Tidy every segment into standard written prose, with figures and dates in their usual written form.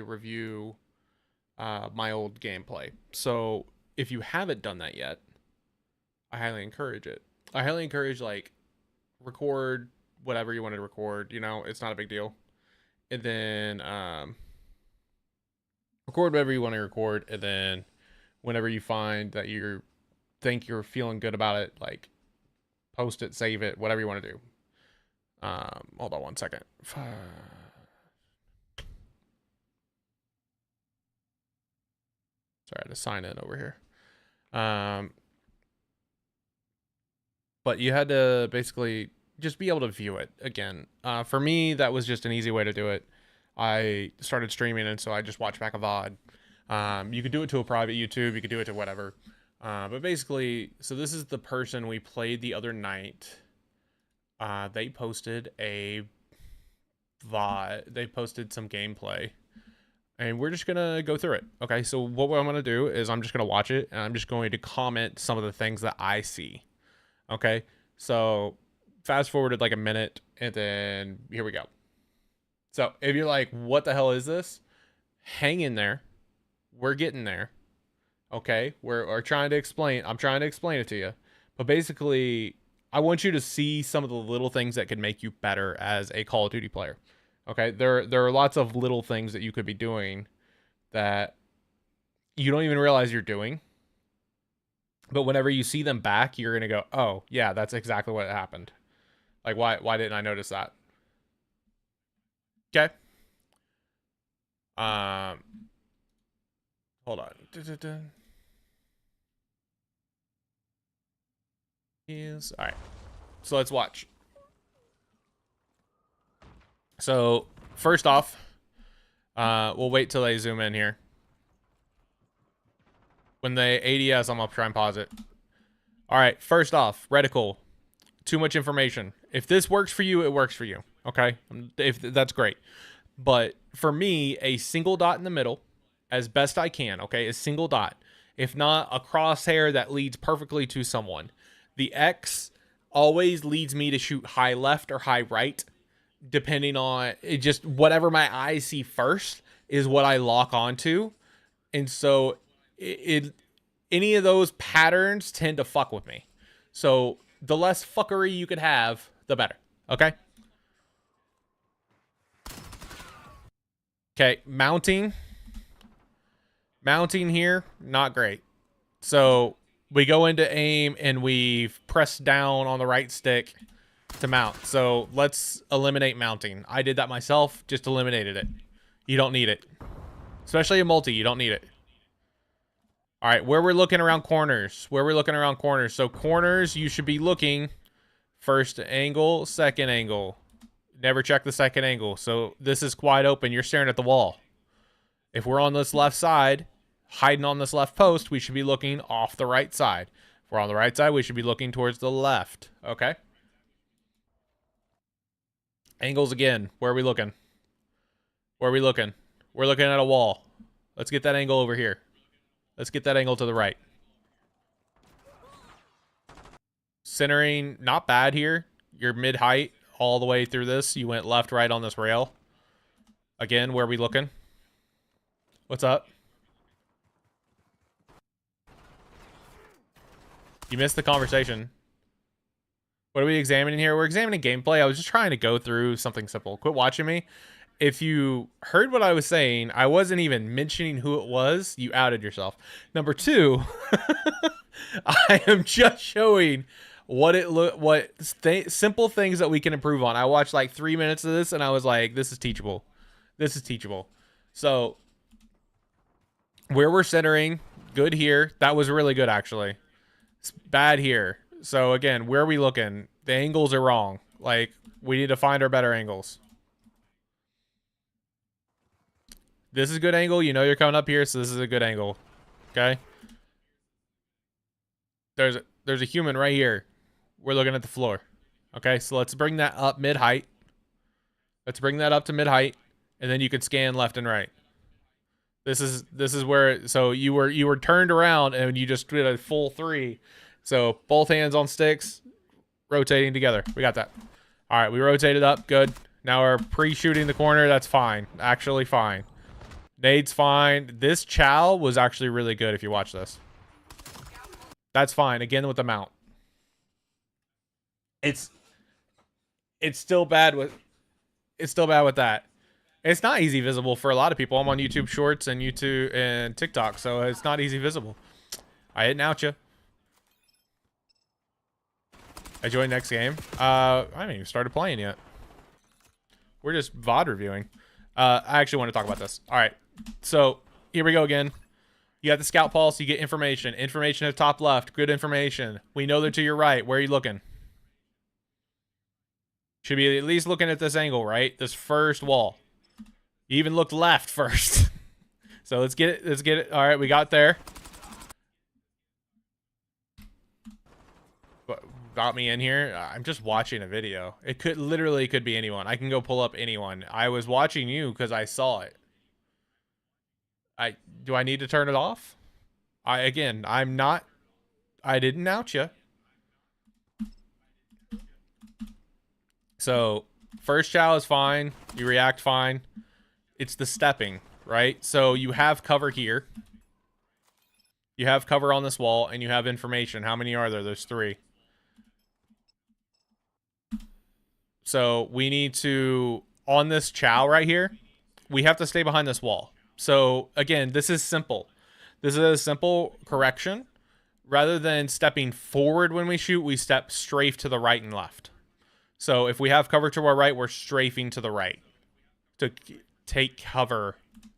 review my old gameplay. So if you haven't done that yet, I highly encourage it. I highly encourage, like, record whatever you want to record. You know, it's not a big deal. And then record whatever you want to record, and then whenever you find that you're feeling good about it, like, post it, save it, whatever you want to do. Hold on one second. Sorry, I had to sign in over here. But you had to basically just be able to view it again. For me, that was just an easy way to do it. I started streaming, and so I just watched back a VOD. You could do it to a private YouTube. You could do it to whatever. But basically, so this is the person we played the other night. They posted a VOD. They posted some gameplay. And we're just going to go through it. Okay, so what I'm going to do is I'm just going to watch it, and I'm just going to comment some of the things that I see. Okay, so fast forwarded like a minute, and then here we go. So if you're like, what the hell is this? Hang in there. We're getting there. Okay, we're trying to explain. I'm trying to explain it to you. But basically, I want you to see some of the little things that could make you better as a Call of Duty player. Okay, there are lots of little things that you could be doing that you don't even realize you're doing. But whenever you see them back, you're going to go, oh, yeah, that's exactly what happened. Like, why didn't I notice that? Okay. Hold on. Yes. All right. So let's watch. So first off, we'll wait till they zoom in here. When they ADS, I'm gonna try and pause it. All right. First off, reticle. Too much information. If this works for you, it works for you. Okay. If that's great. But for me, a single dot in the middle, as best I can. Okay, a single dot. If not, a crosshair that leads perfectly to someone. The X always leads me to shoot high left or high right, depending on it. Just whatever my eyes see first is what I lock onto, and so any of those patterns tend to fuck with me. So the less fuckery you could have, the better. Okay. Okay, mounting here, not great. So we go into aim, and we've pressed down on the right stick to mount. So let's eliminate mounting. I did that myself, just eliminated it. You don't need it. Especially a multi, you don't need it. All right, where we're looking around corners. So corners, you should be looking first angle, second angle. Never check the second angle. So this is wide open. You're staring at the wall. If we're on this left side, hiding on this left post, we should be looking off the right side. If we're on the right side, we should be looking towards the left. Okay. Angles again. Where are we looking? We're looking at a wall. Let's get that angle over here. Let's get that angle to the right. Centering, not bad here. You're mid-height all the way through this. You went left, right on this rail. Again, where are we looking? What's up? You missed the conversation. What are we examining here? We're examining gameplay. I was just trying to go through something simple. Quit watching me. If you heard what I was saying, I wasn't even mentioning who it was. You outed yourself. Number two, I am just showing simple things that we can improve on. I watched like 3 minutes of this, and I was like, this is teachable. This is teachable. So where we're centering, good here. That was really good, actually. It's bad here. So again, where are we looking? The angles are wrong. Like, we need to find our better angles. This is a good angle. You know you're coming up here, so this is a good angle. Okay? There's a human right here. We're looking at the floor. Okay, so let's bring that up mid-height. Let's bring that up to mid-height, and then you can scan left and right. This is where, so you were turned around, and you just did a full 3. So both hands on sticks, rotating together. We got that. All right, we rotated up. Good. Now we're pre-shooting the corner. That's fine. Actually fine. Nade's fine. This chow was actually really good if you watch this. That's fine. Again with the mount. It's still bad with that. It's not easy visible for a lot of people. I'm on YouTube Shorts and YouTube and TikTok, so it's not easy visible. I hit out you. I joined next game. I haven't even started playing yet. We're just VOD reviewing. I actually want to talk about this. All right, so here we go again. You got the scout pulse. You get information. Information at top left. Good information. We know they're to your right. Where are you looking? Should be at least looking at this angle, right? This first wall. You even looked left first. So let's get it. Let's get it. All right, we got there. Got me in here. I'm just watching a video. It could literally could be anyone. I can go pull up anyone. I was watching you because I saw it. Do I need to turn it off? I'm not. I didn't out you. So first chow is fine. You react fine. It's the stepping, right? So you have cover here. You have cover on this wall, and you have information. How many are there? There's 3. So we need to, on this chow right here, we have to stay behind this wall. So again, this is simple. This is a simple correction. Rather than stepping forward when we shoot, we step strafe to the right and left. So if we have cover to our right, we're strafing to the right to take cover,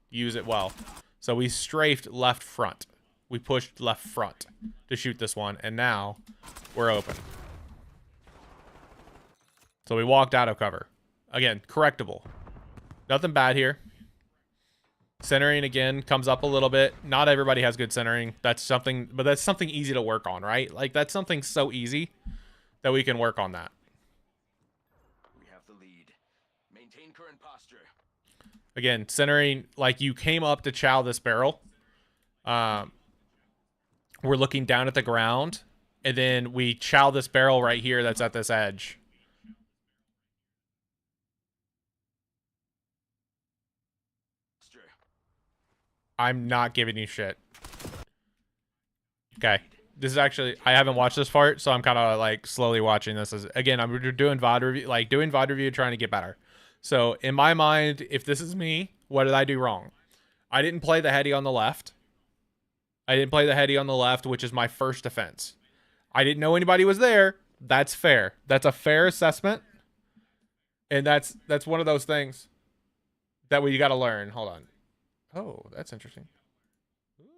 use it well. So we strafed left front. We pushed left front to shoot this one, and now we're open. So we walked out of cover. Again, correctable. Nothing bad here. Centering again comes up a little bit. Not everybody has good centering. That's something, but that's something easy to work on, right? Like that's something so easy that we can work on that. We have the lead. Maintain current posture. Again, centering, like you came up to chow this barrel. We're looking down at the ground, and then we chow this barrel right here that's at this edge. I'm not giving you shit. Okay. This is actually, I haven't watched this part, so I'm kind of like slowly watching this. Again, I'm doing VOD review, like doing VOD review, trying to get better. So in my mind, if this is me, what did I do wrong? I didn't play the heady on the left. Which is my first defense. I didn't know anybody was there. That's fair. That's a fair assessment. And that's one of those things that we got to learn. Hold on. Oh, that's interesting.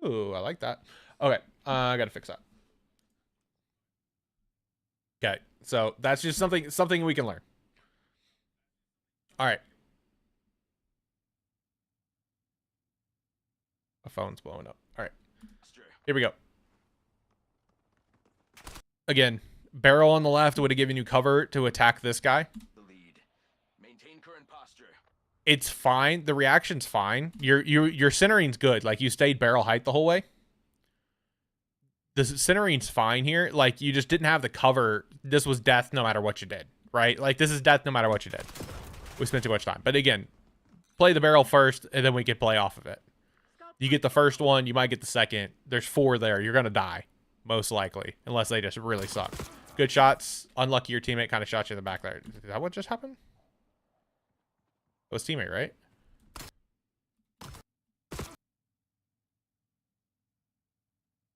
Ooh, I like that. Okay, I gotta fix that. Okay, so that's just something we can learn. All right. My phone's blowing up. All right, here we go. Again, barrel on the left would have given you cover to attack this guy. Maintain current posture. It's fine. The reaction's fine. Your centering's good. Like you stayed barrel height the whole way. The centering's fine here. Like you just didn't have the cover. This was death no matter what you did, right? Like this is death no matter what you did. We spent too much time. But again, play the barrel first, and then we can play off of it. You get the first one, you might get the second. There's 4 there. You're gonna die, most likely, unless they just really suck. Good shots. Unlucky your teammate kind of shot you in the back there. Is that what just happened? It was teammate, right?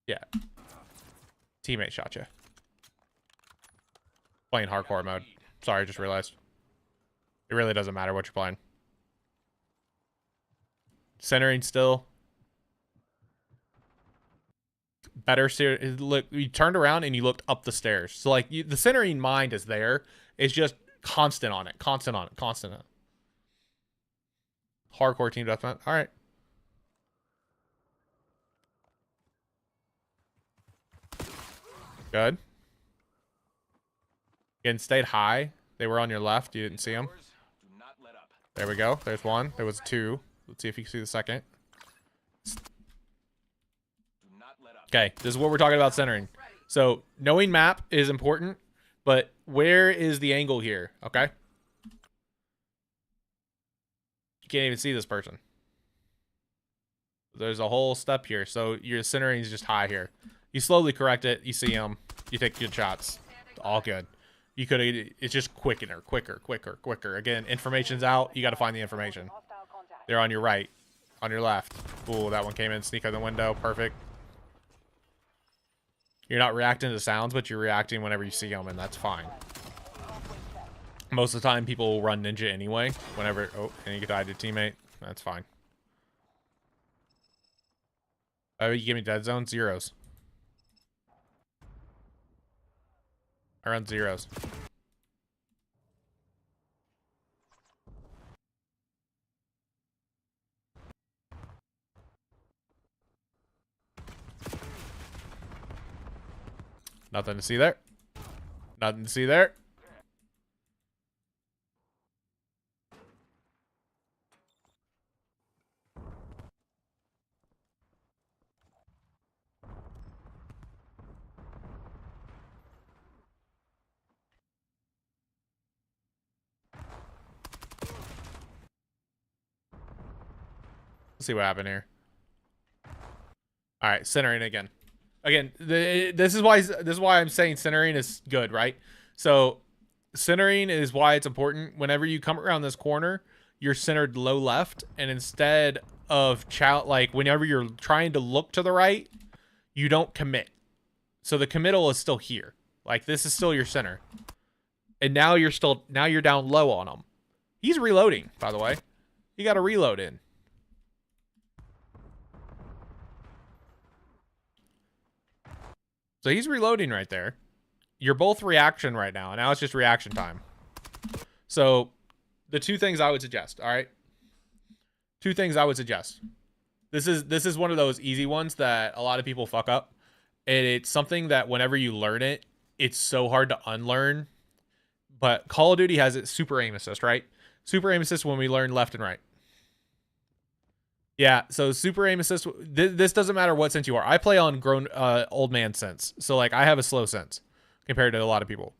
Yeah. Teammate shot you. Playing hardcore mode. Sorry, I just realized. It really doesn't matter what you're playing. Centering still. Better. Look, you turned around and you looked up the stairs. So, like, the centering mind is there. It's just constant on it. Constant on it. Constant on it. Hardcore team deathmatch. All right. Good. Again, stayed high. They were on your left. You didn't see them. There we go. There's one. There was 2. Let's see if you can see the second. Okay, this is what we're talking about centering. So knowing map is important, but where is the angle here? Okay. You can't even see this person. There's a whole step here. So your centering is just high here. You slowly correct it. You see them. You take good shots. All good. You could. It's just quicker, quicker. Again, information's out. You got to find the information. They're on your right, on your left. Ooh, that one came in. Sneak out the window. Perfect. You're not reacting to sounds, but you're reacting whenever you see them, and that's fine. Most of the time, people will run ninja anyway. Whenever, oh, and you get died to teammate. That's fine. Oh, you give me dead zone? Zeros. I run zeros. Nothing to see there. Nothing to see there. Let's see what happened here. All right, centering again. Again, this is why I'm saying centering is good, right? So centering is why it's important. Whenever you come around this corner, you're centered low left, and instead of like whenever you're trying to look to the right, you don't commit. So the committal is still here. Like this is still your center. And now you're down low on him. He's reloading, by the way. You got to reload in. So he's reloading right there. You're both reaction right now. And now it's just reaction time. So the two things I would suggest, all right? Two things I would suggest. This is one of those easy ones that a lot of people fuck up. And it's something that whenever you learn it, it's so hard to unlearn. But Call of Duty has it super aim assist, right? Super aim assist when we learn left and right. Yeah, so super aim assist. This doesn't matter what sense you are. I play on grown old man sense, so like I have a slow sense compared to a lot of people.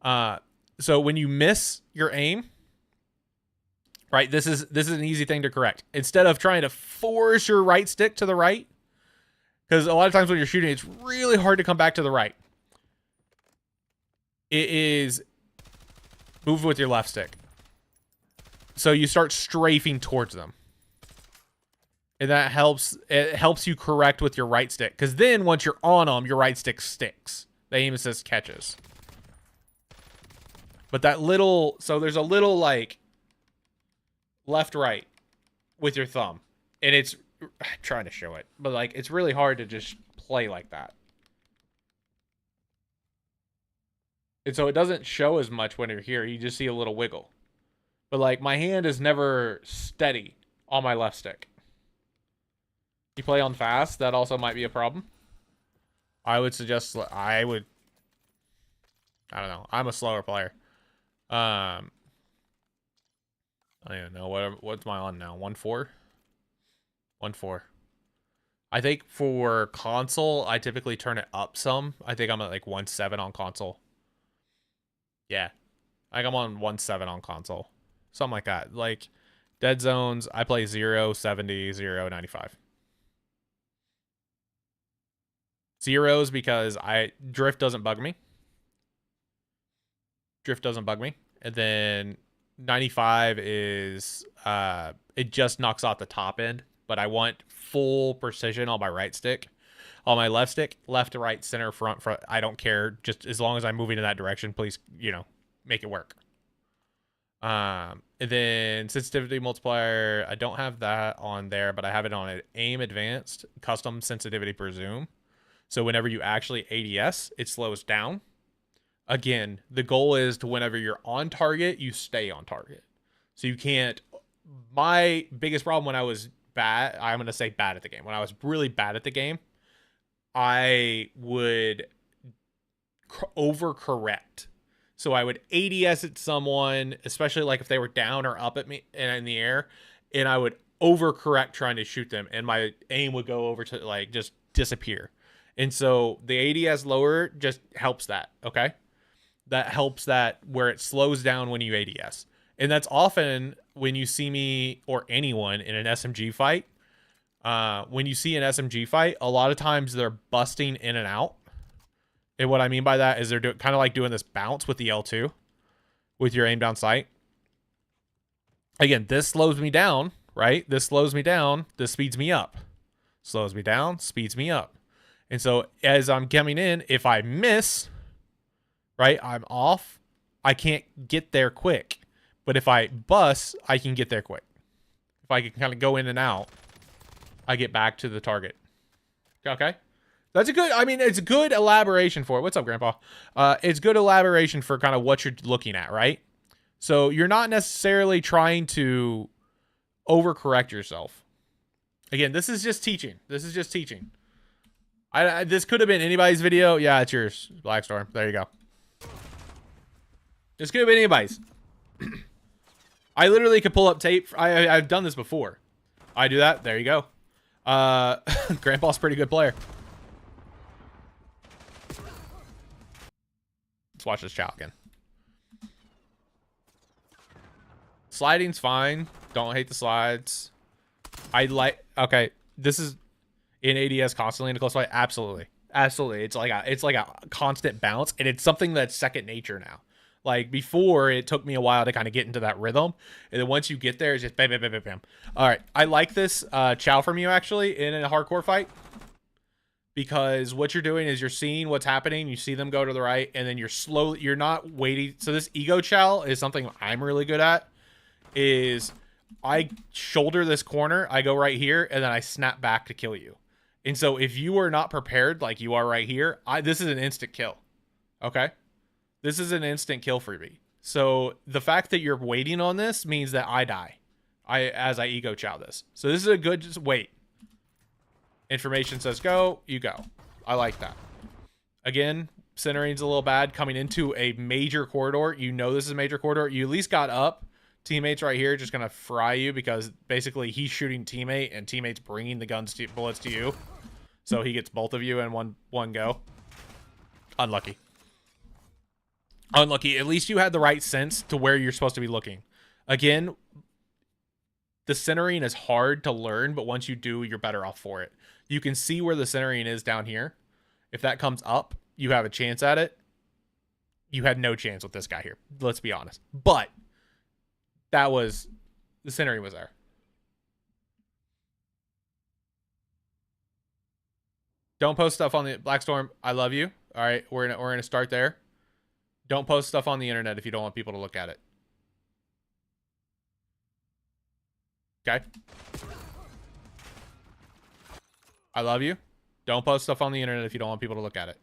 So when you miss your aim, right? This is an easy thing to correct. Instead of trying to force your right stick to the right, because a lot of times when you're shooting, it's really hard to come back to the right. It is move with your left stick. So you start strafing towards them. And that helps. It helps you correct with your right stick. Because then once you're on them, your right stick sticks. The aim assist catches. But that little... So there's a little, like... left-right with your thumb. And it's... I'm trying to show it. But, like, it's really hard to just play like that. And so it doesn't show as much when you're here. You just see a little wiggle. But, like, my hand is never steady on my left stick. You play on fast, that also might be a problem. I would suggest, I don't know. I'm a slower player. I don't even know. What's my on now? 1.4? 1.4. I think for console, I typically turn it up some. I think I'm at like 1.7 on console. Yeah. I think I'm on 1.7 on console. Something like that. Like, dead zones, I play 0, 70, 0, 95. Zeros because drift doesn't bug me. Drift doesn't bug me. And then 95 is it just knocks out the top end, but I want full precision on my right stick. On my left stick, left to right, center, front, I don't care. Just as long as I'm moving in that direction, please, make it work. And then sensitivity multiplier, I don't have that on there, but I have it on an aim advanced, custom sensitivity presume. So whenever you actually ADS, it slows down. Again, the goal is to whenever you're on target, you stay on target. So you can't... My biggest problem when I was bad, I'm going to say bad at the game. When I was really bad at the game, I would overcorrect. So I would ADS at someone, especially like if they were down or up at me and in the air, and I would overcorrect trying to shoot them, and my aim would go over to like just disappear. And so the ADS lower just helps that, okay? That helps that where it slows down when you ADS. And that's often when you see me or anyone in an SMG fight, when you see an SMG fight, a lot of times they're busting in and out. And what I mean by that is they're kind of like doing this bounce with the L2 with your aim down sight. Again, this slows me down, right? This slows me down. This speeds me up. Slows me down, speeds me up. And so as I'm coming in, if I miss, right, I'm off. I can't get there quick. But if I bust, I can get there quick. If I can kind of go in and out, I get back to the target. Okay? That's a good, I mean, it's a good elaboration for it. What's up, Grandpa? It's good elaboration for kind of what you're looking at, right? So you're not necessarily trying to overcorrect yourself. Again, this is just teaching. This is just teaching. This could have been anybody's video. Yeah, it's yours, Blackstorm. There you go. This could have been anybody's. I literally could pull up tape. I've done this before. I do that. There you go. Grandpa's a pretty good player. Let's watch this chow again. Sliding's fine. Don't hate the slides. Okay, this is in ADS constantly in a close fight. Absolutely. Absolutely. It's like a constant bounce, and it's something that's second nature now. Like before, it took me a while to kind of get into that rhythm. And then once you get there, it's just bam, bam, bam, bam, bam. All right. I like this chow from you actually in a hardcore fight. Because what you're doing is you're seeing what's happening. You see them go to the right, and then you're not waiting. So this ego chow is something I'm really good at. Is I shoulder this corner, I go right here, and then I snap back to kill you. And so if you are not prepared like you are right here, this is an instant kill. Okay? This is an instant kill for me. So the fact that you're waiting on this means that I die. As I ego chow this. So this is a good just wait. Information says go, you go. I like that. Again, centering's a little bad. Coming into a major corridor, you know this is a major corridor. You at least got up. Teammates right here just gonna fry you because basically he's shooting teammate and teammate's bringing the bullets to you. So he gets both of you in one go. Unlucky. Unlucky. At least you had the right sense to where you're supposed to be looking. Again, the centering is hard to learn, but once you do, you're better off for it. You can see where the centering is down here. If that comes up, you have a chance at it. You had no chance with this guy here. Let's be honest. But the centering was there. Don't post stuff on the Blackstorm. I love you. All right, we're gonna start there. Don't post stuff on the internet if you don't want people to look at it. Okay. I love you. Don't post stuff on the internet if you don't want people to look at it.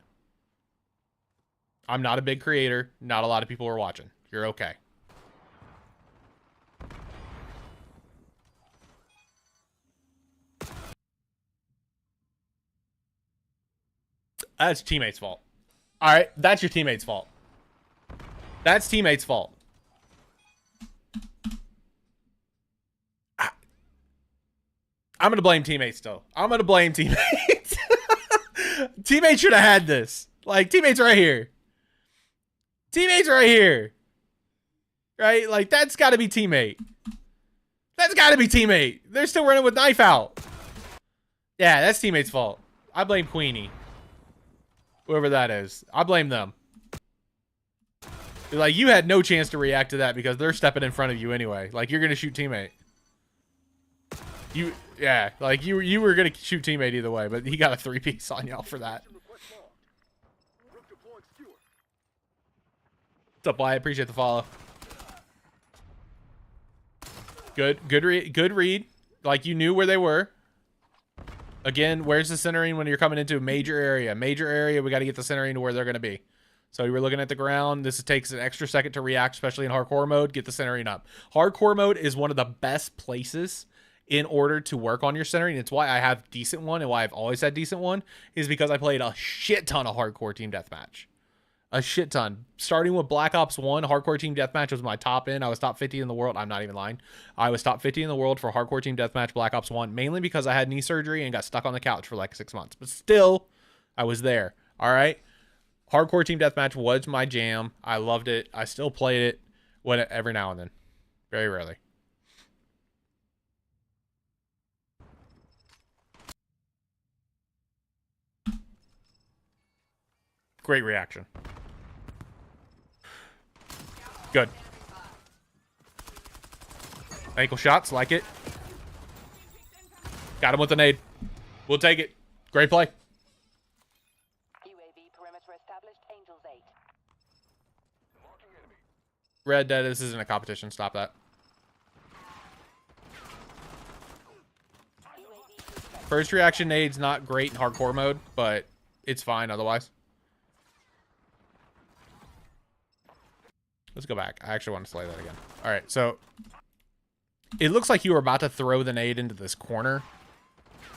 I'm not a big creator. Not a lot of people are watching. You're okay. That's teammate's fault. All right, that's your teammate's fault. That's teammate's fault. I'm going to blame teammates still. I'm going to blame teammates. Teammates should have had this. Like, teammates right here. Teammates right here. Right? Like, that's got to be teammate. That's got to be teammate. They're still running with knife out. Yeah, that's teammate's fault. I blame Queenie. Whoever that is. I blame them. Like, you had no chance to react to that because they're stepping in front of you anyway. Like, you're going to shoot teammate. Yeah, like, you were going to shoot teammate either way, but he got a 3-piece on y'all for that. What's up, Wyatt? Appreciate the follow. Good read. Like, you knew where they were. Again, where's the centering when you're coming into a major area? Major area, we got to get the centering to where they're going to be. So you were looking at the ground. This takes an extra second to react, especially in hardcore mode. Get the centering up. Hardcore mode is one of the best places in order to work on your centering. It's why I have decent one and why I've always had decent one is because I played a shit ton of hardcore team deathmatch. A shit ton. Starting with Black Ops 1, hardcore team deathmatch was my top end. I was top 50 in the world. I'm not even lying. I was top 50 in the world for hardcore team deathmatch Black Ops 1, mainly because I had knee surgery and got stuck on the couch for like 6 months. But still, I was there. All right. Hardcore team deathmatch was my jam. I loved it. I still played it every now and then. Very rarely. Great reaction. Good. Ankle shots, like it. Got him with the nade. We'll take it. Great play. UAV perimeter established. Angels 8. Red Dead, this isn't a competition. Stop that. First reaction nade's not great in hardcore mode, but it's fine otherwise. Let's go back. I actually want to slay that again. All right, so it looks like you were about to throw the nade into this corner,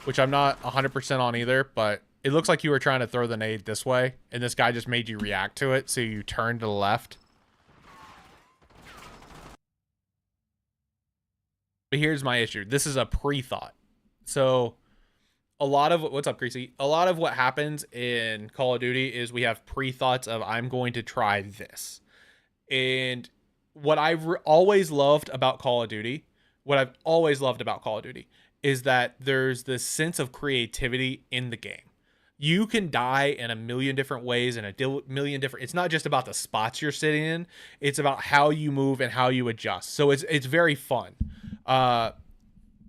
which I'm not 100% on either, but it looks like you were trying to throw the nade this way, and this guy just made you react to it, so you turned to the left. But here's my issue. This is a pre-thought. So a lot of what's up, Greasy? A lot of what happens in Call of Duty is we have pre-thoughts of I'm going to try this. And what I've always loved about Call of Duty, is that there's this sense of creativity in the game. You can die in a million different ways and million different. It's not just about the spots you're sitting in. It's about how you move and how you adjust. So it's very fun.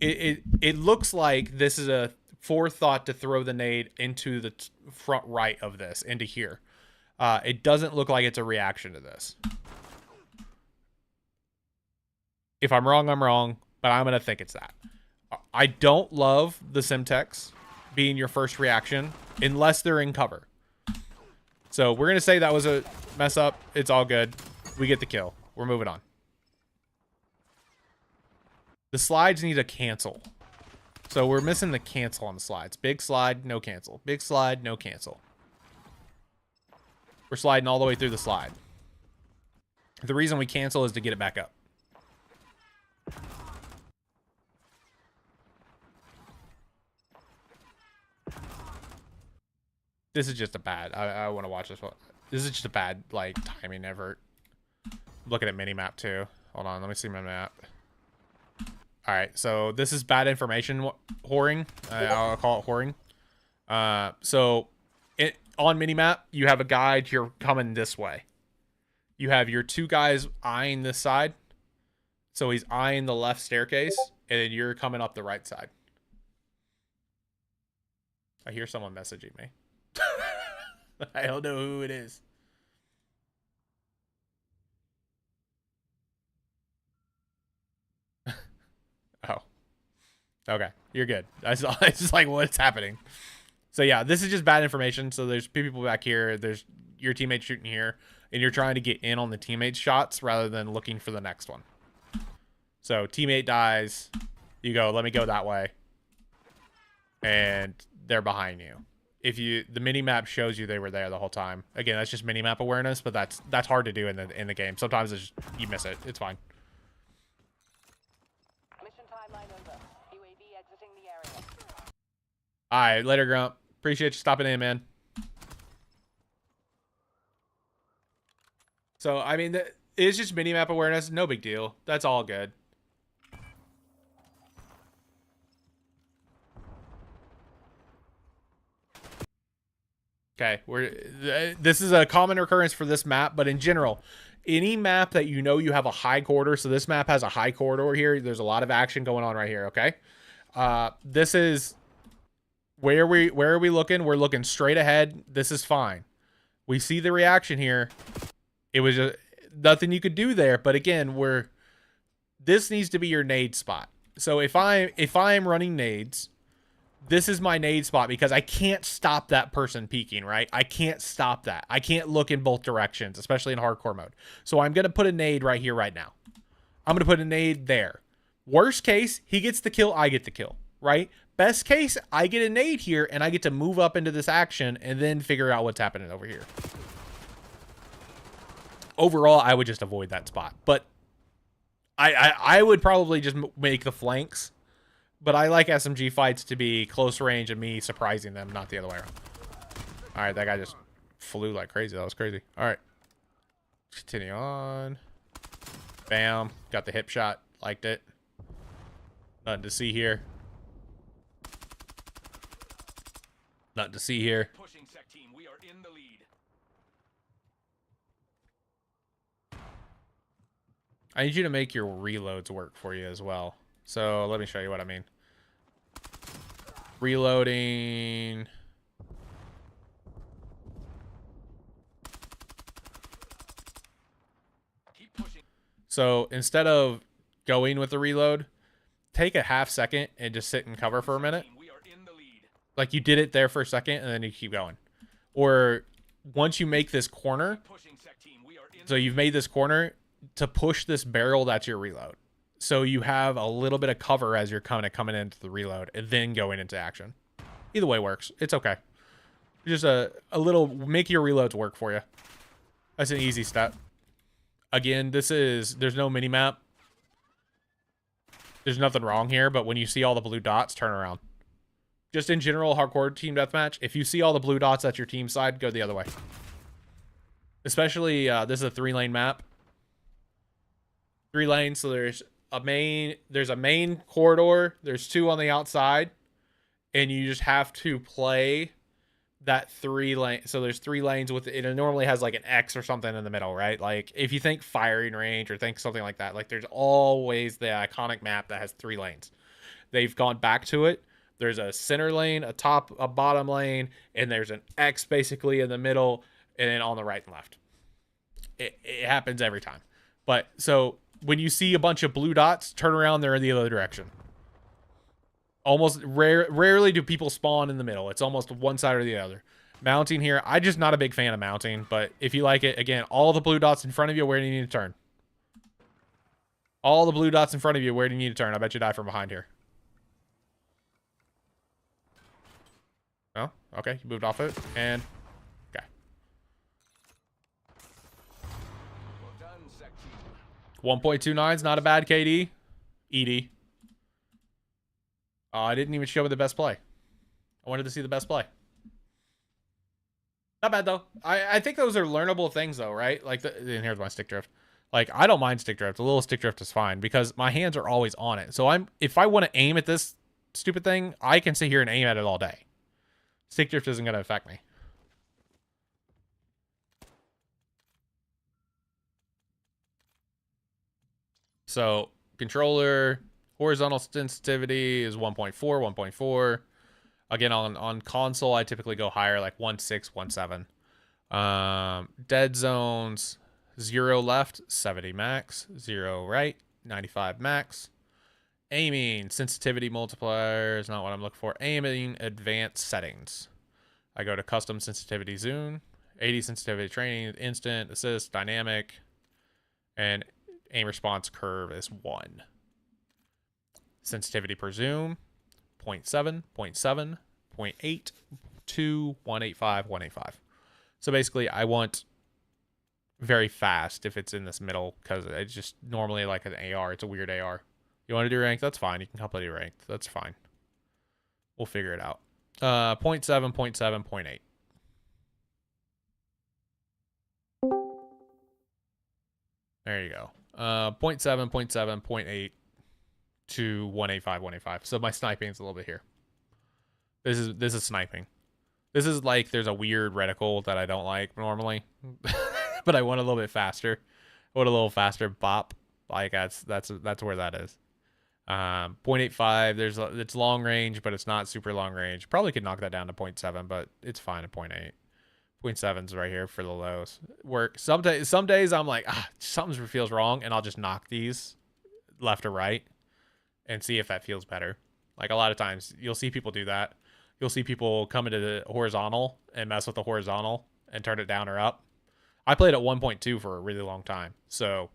It looks like this is a forethought to throw the nade into the front right of this, into here. It doesn't look like it's a reaction to this. If I'm wrong, I'm wrong, but I'm going to think it's that. I don't love the Simtex being your first reaction unless they're in cover. So we're going to say that was a mess up. It's all good. We get the kill. We're moving on. The slides need a cancel. So we're missing the cancel on the slides. Big slide, no cancel. Big slide, no cancel. We're sliding all the way through the slide. The reason we cancel is to get it back up. This is just a bad. I want to watch this one. This is just a bad, like, timing effort. Looking at minimap too. Hold on, let me see my map. All right, so this is bad information whoring. I'll call it whoring. So on minimap, you have a guide. You're coming this way. You have your two guys eyeing this side. So he's eyeing the left staircase, and then you're coming up the right side. I hear someone messaging me. I don't know who it is. Oh. Okay. You're good. It's just like, what's happening? So yeah, this is just bad information. So there's people back here. There's your teammates shooting here. And you're trying to get in on the teammate's shots rather than looking for the next one. So teammate dies. You go, let me go that way. And they're behind you. The mini-map shows you they were there the whole time. Again, that's just mini-map awareness, but that's hard to do in the game. Sometimes it's just, you miss it. It's fine. Mission timeline over. UAV exiting the area. All right, later, Grump. Appreciate you stopping in, man. So, I mean, it's just mini-map awareness. No big deal. That's all good. Okay, this is a common occurrence for this map, but in general, any map that you know you have a high corridor, so this map has a high corridor here. There's a lot of action going on right here, okay? This is where are we looking? We're looking straight ahead. This is fine. We see the reaction here. It was just nothing you could do there, but again, this needs to be your nade spot. So if I'm running nades, this is my nade spot because I can't stop that person peeking, right? I can't stop that. I can't look in both directions, especially in hardcore mode. So I'm going to put a nade right here, right now. I'm going to put a nade there. Worst case, he gets the kill, I get the kill, right? Best case, I get a nade here and I get to move up into this action and then figure out what's happening over here. Overall, I would just avoid that spot. But I would probably just make the flanks. But I like SMG fights to be close range and me surprising them, not the other way around. All right, that guy just flew like crazy. That was crazy. All right. Continue on. Bam. Got the hip shot. Liked it. Nothing to see here. Nothing to see here. Pushing sec team, we are in the lead. I need you to make your reloads work for you as well. So let me show you what I mean. Reloading. Keep pushing. So instead of going with the reload, take a half second and just sit in cover for a minute. We are in the lead. Like you did it there for a second and then you keep going. Or once you make this corner, Pushing sec team. We are in so you've made this corner to push this barrel, that's your reload. So you have a little bit of cover as you're coming into the reload and then going into action. Either way works. It's okay. Just a little, make your reloads work for you. That's an easy step. Again, there's no mini map. There's nothing wrong here, but when you see all the blue dots, turn around. Just in general, hardcore team deathmatch, if you see all the blue dots at your team side, go the other way. Especially, this is a 3-lane map. 3 lanes, so there's a main corridor, there's 2 on the outside, and you just have to play that 3 lane. So there's 3 lanes with it. It normally has like an X or something in the middle, right? Like if you think firing range or think something like that, like there's always the iconic map that has 3 lanes. They've gone back to it. There's a center lane, a bottom lane, and there's an X basically in the middle, and then on the right and left. It happens every time. But so when you see a bunch of blue dots, turn around, they're in the other direction. Almost rarely do people spawn in the middle. It's almost one side or the other. Mounting here, I'm just not a big fan of mounting, but if you like it, again, all the blue dots in front of you, where do you need to turn? All the blue dots in front of you, where do you need to turn? I bet you die from behind here. Oh, okay, you moved off it, and okay. Well done, sec team. 1.29 is not a bad KD. ED. I didn't even show me the best play. I wanted to see the best play. Not bad, though. I think those are learnable things, though, right? Like, and here's my stick drift. Like, I don't mind stick drift. A little stick drift is fine because my hands are always on it. So if I want to aim at this stupid thing, I can sit here and aim at it all day. Stick drift isn't going to affect me. So, controller, horizontal sensitivity is 1.4, 1.4. Again, on console, I typically go higher, like 1.6, 1.7. Dead zones, 0 left, 70 max, 0 right, 95 max. Aiming, sensitivity multiplier is not what I'm looking for. Aiming, advanced settings. I go to custom sensitivity zoom, 80 sensitivity training, instant, assist, dynamic, and aim response curve is 1. Sensitivity per zoom, 0.7, 0.7, 0.8, 2, 185, 185. So basically, I want very fast if it's in this middle because it's just normally like an AR. It's a weird AR. You want to do ranked? That's fine. You can complete ranked. That's fine. We'll figure it out. 0.7, 0.7, 0.8. There you go. 0.7, 0.7, 0.8 to 185, 185. So my sniping is a little bit here. This is sniping. This is like there's a weird reticle that I don't like normally, but I want a little bit faster. I want a little faster bop. Like that's where that is. 0.85. It's long range, but it's not super long range. Probably could knock that down to 0.7, but it's fine at 0.8. 0.7's right here for the lows. Work. Some days I'm like, something feels wrong, and I'll just knock these left or right and see if that feels better. Like a lot of times you'll see people do that. You'll see people come into the horizontal and mess with the horizontal and turn it down or up. I played at 1.2 for a really long time. So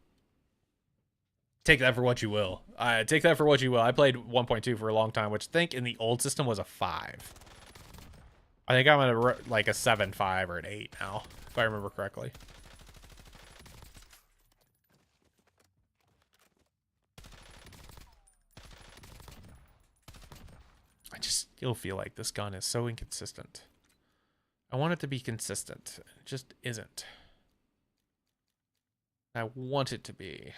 take that for what you will. I played 1.2 for a long time, which I think in the old system was a 5. I think I'm at like a 7.5 or an 8 now, if I remember correctly. I just still feel like this gun is so inconsistent. I want it to be consistent. It just isn't. I want it to be.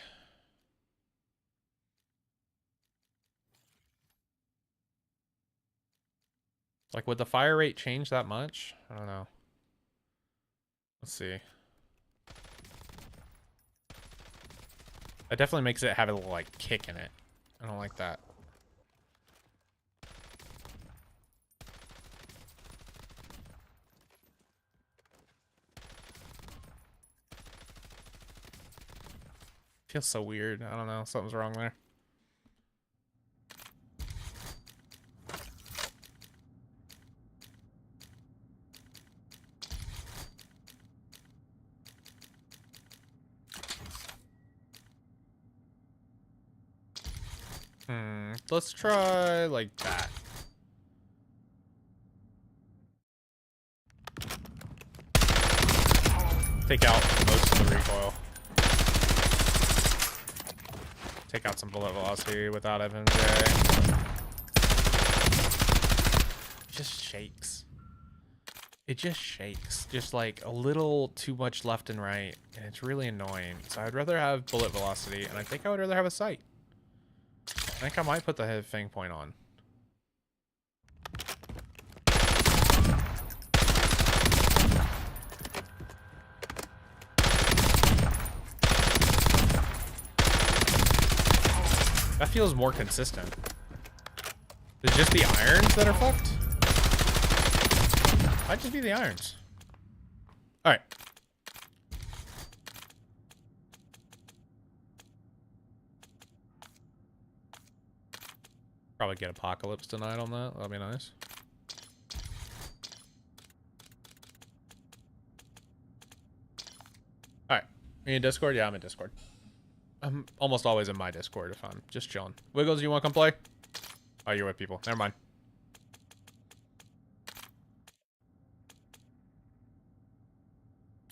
Like, would the fire rate change that much? I don't know. Let's see. It definitely makes it have a little like kick in it. I don't like that. Feels so weird. I don't know. Something's wrong there. Let's try like that. Take out most of the recoil. Take out some bullet velocity without FMJ. It just shakes. It just shakes. Just like a little too much left and right. And it's really annoying. So I'd rather have bullet velocity. And I think I would rather have a sight. I think I might put the head fang point on. That feels more consistent. Is it just the irons that are fucked? Might just be the irons. Alright. Probably get Apocalypse tonight on that. That'd be nice. Alright. Are you in Discord? Yeah, I'm in Discord. I'm almost always in my Discord if I'm just chilling. Wiggles, you want to come play? Oh, you're with people. Never mind.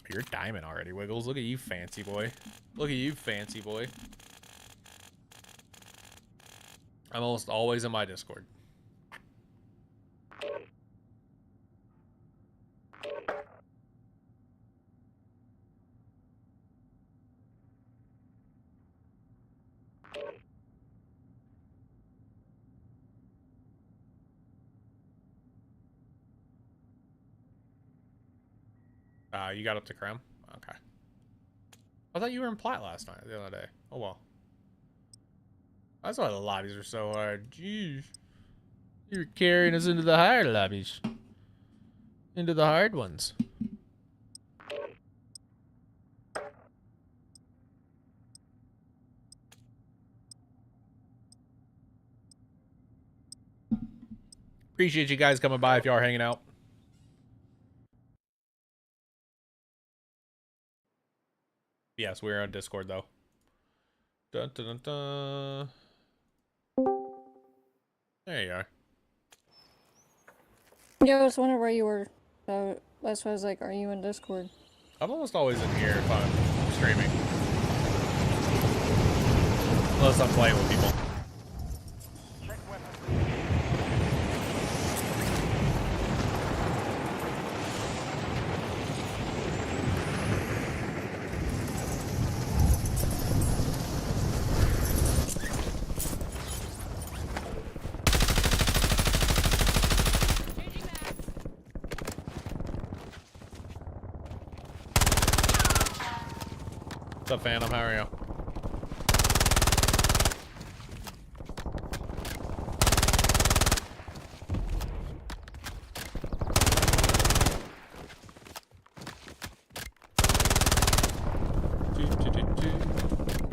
You're diamond already, Wiggles. Look at you, fancy boy. Look at you, fancy boy. I'm almost always in my Discord. You got up to Creme? Okay. I thought you were in Plat last night, the other day. Oh, well. That's why the lobbies are so hard. Jeez. You're carrying us into the hard lobbies. Into the hard ones. Appreciate you guys coming by if y'all are hanging out. Yes, we're on Discord, though. Dun, dun, dun, dun. There you are. Yeah, I was wondering where you were. So that's why I was like, are you in Discord? I'm almost always in here if I'm streaming. Unless I'm playing with people. What's up, Phantom? How are you?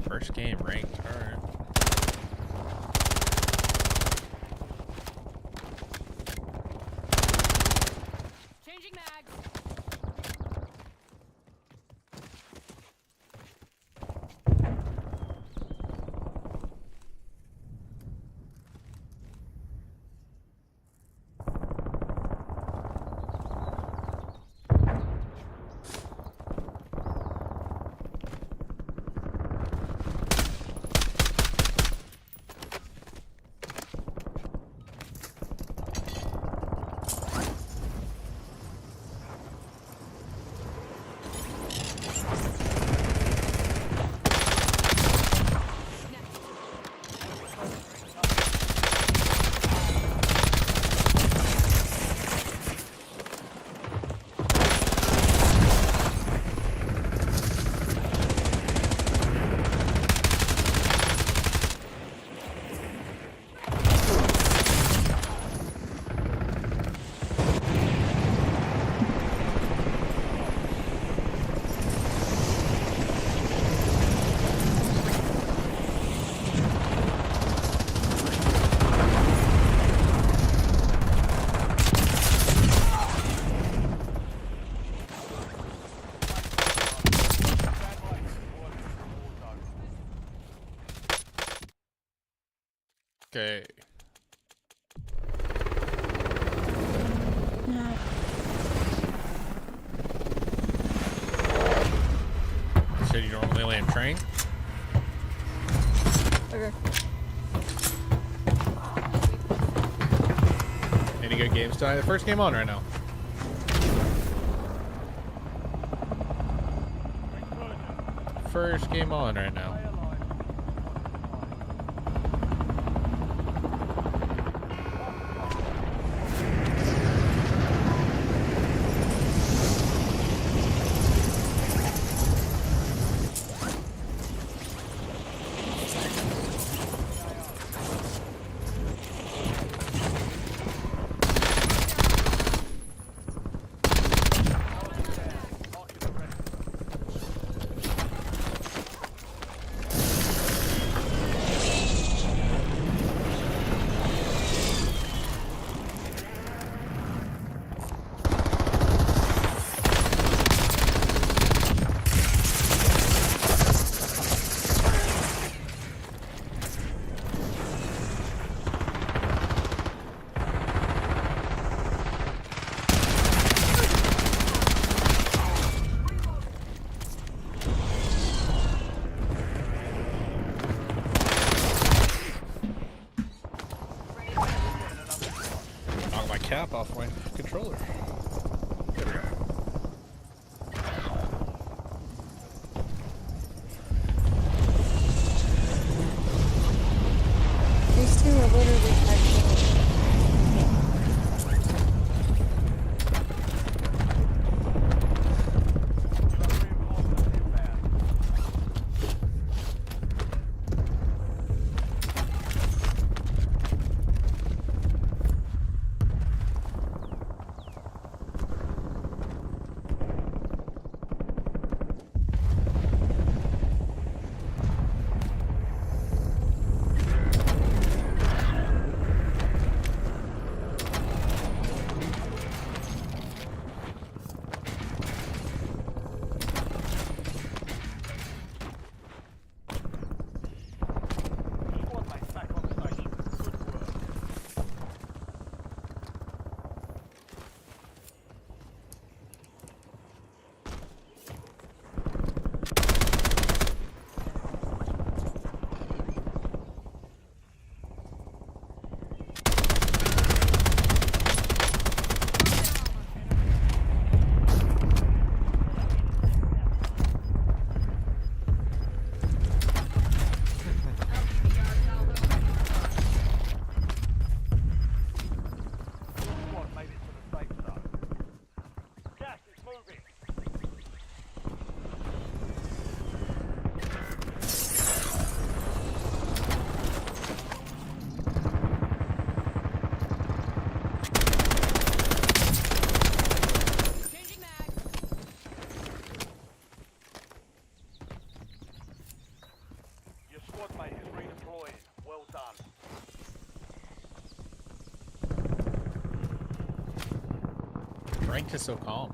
First game ranked. All right. Changing mags. Okay. Nah. You said you normally land train? Okay. Any good games tonight? The first game on right now. First game on right now. Knock my cap off my controller. There we go. These two are literally connected. Ranked is so calm.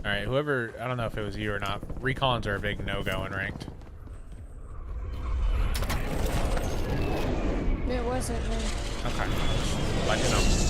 Alright, whoever, I don't know if it was you or not, recons are a big no-go in ranked. It wasn't me. Okay. Let you know.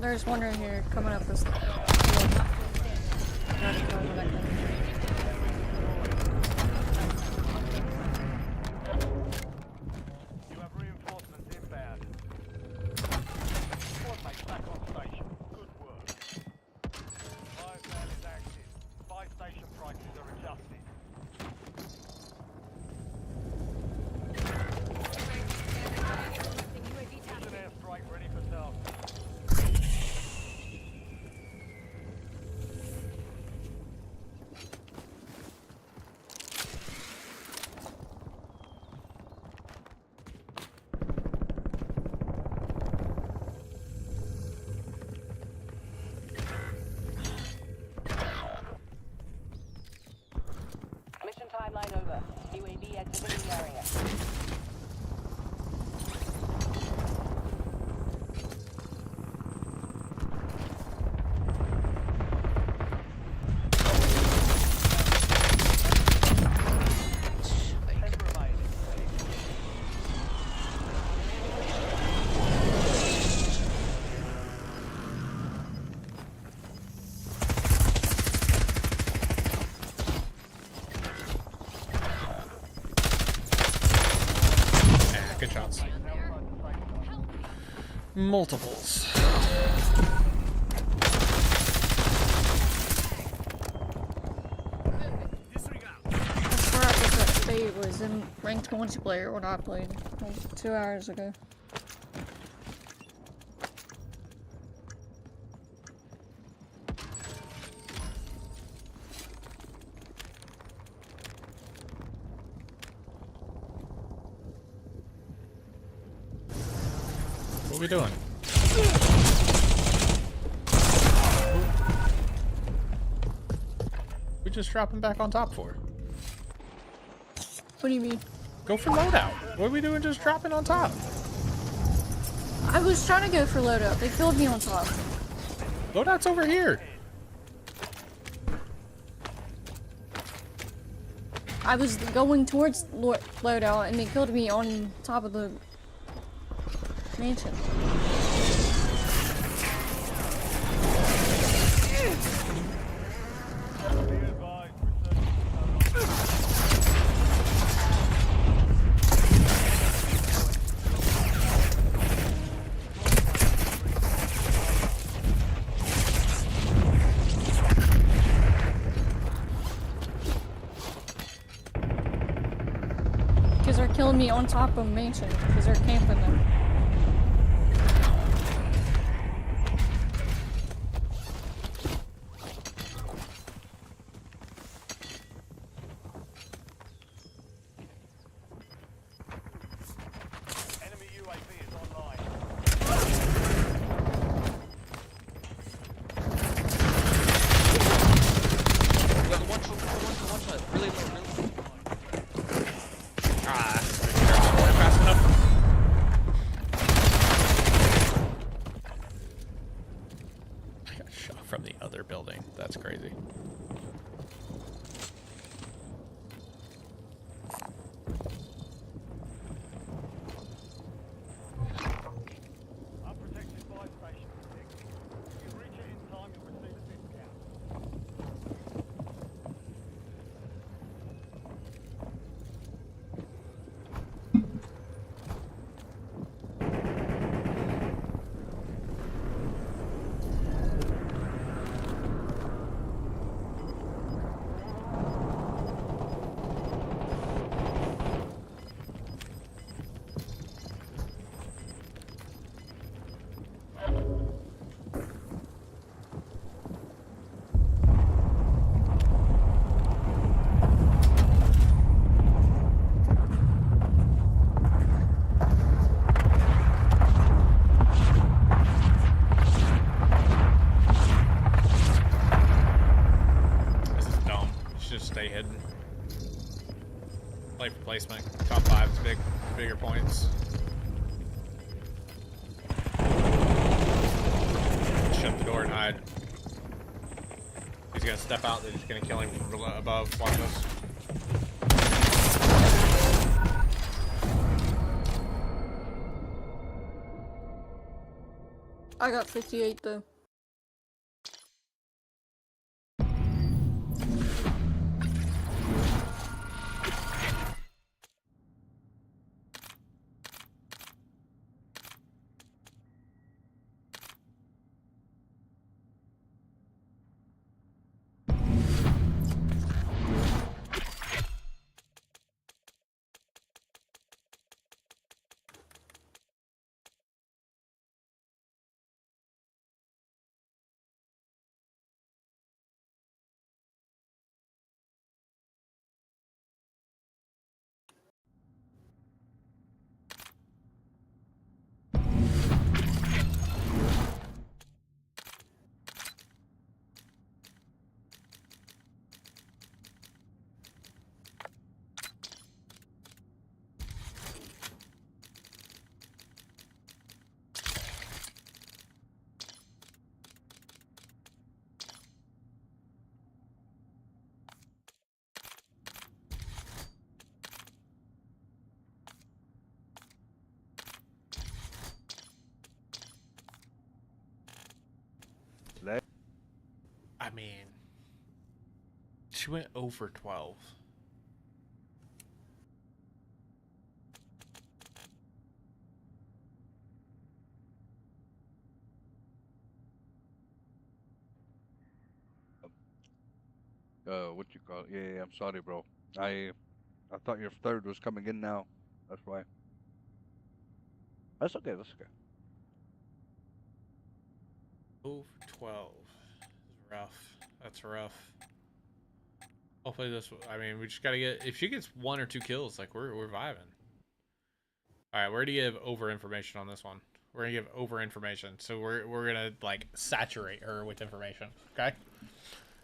There's one right here coming up this. Trying to kill him with that gun. You have reinforcements inbound. Squad mates back on station. Good work. Fire fan is active. Buy station prices are adjusted. Use an airstrike ready for task. Mission timeline over. UAV exiting the area. Good shots. Multiples. I swear I think that state was in ranked multiplayer when I played like 2 hours ago. What are we doing? We just dropping back on top for? What do you mean? Go for loadout. What are we doing just dropping on top? I was trying to go for loadout. They killed me on top. Loadout's over here. I was going towards loadout and they killed me on top of the mansion. Be advised, research. Because they're killing me on top of mansion. Because they're camping there. Enemy UAV is online. One shot. Really low, really low. Ah, not fast enough. I got shot from the other building. That's crazy. Unprotected buy station. If you reach it in time, you'll receive a discount. This is dumb. You should just stay hidden. Play for placement. Top 5 is bigger points. Shut the door and hide. He's gonna step out, they're just gonna kill him from above. Watch this. I got 58 though. I mean, she went over 12. What you call it? Yeah, I'm sorry, bro. I thought your third was coming in now. That's why. That's okay. That's okay. Over 12. That's rough. That's rough. Hopefully this. I mean, we just gotta get. If she gets 1 or 2 kills, like we're vibing. All right, we're gonna give over information on this one. We're gonna give over information, so we're gonna like saturate her with information. Okay,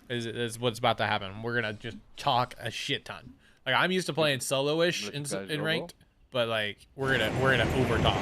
is what's about to happen. We're gonna just talk a shit ton. Like I'm used to playing solo-ish Let in you guys in know, ranked, but like we're gonna over talk.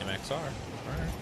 MXR. All right.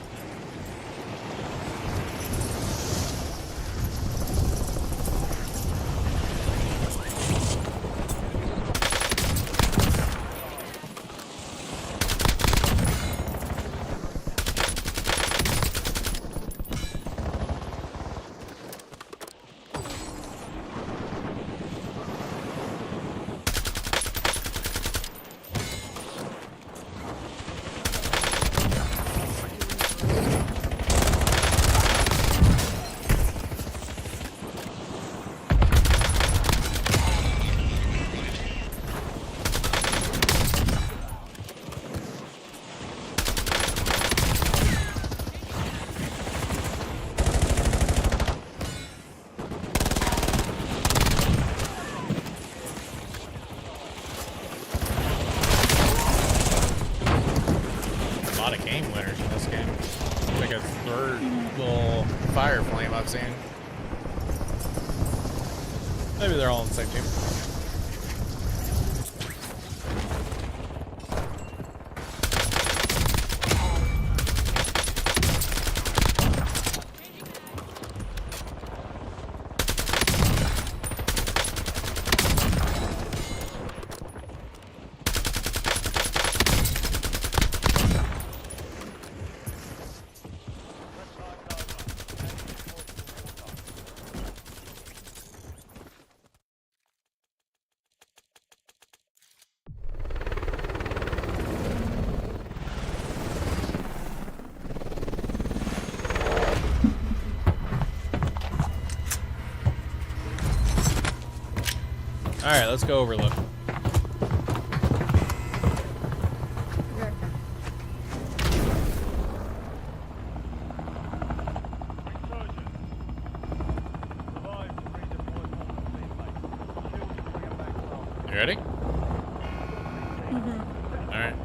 A lot of game winners in this game. Like a third little fire flame I've seen. Maybe they're all on the same team. All right, let's go overlook. Okay. Resurgence. Survive to redeploy forward teammates. Shield to bring them back faster. You ready? Mhm. All right.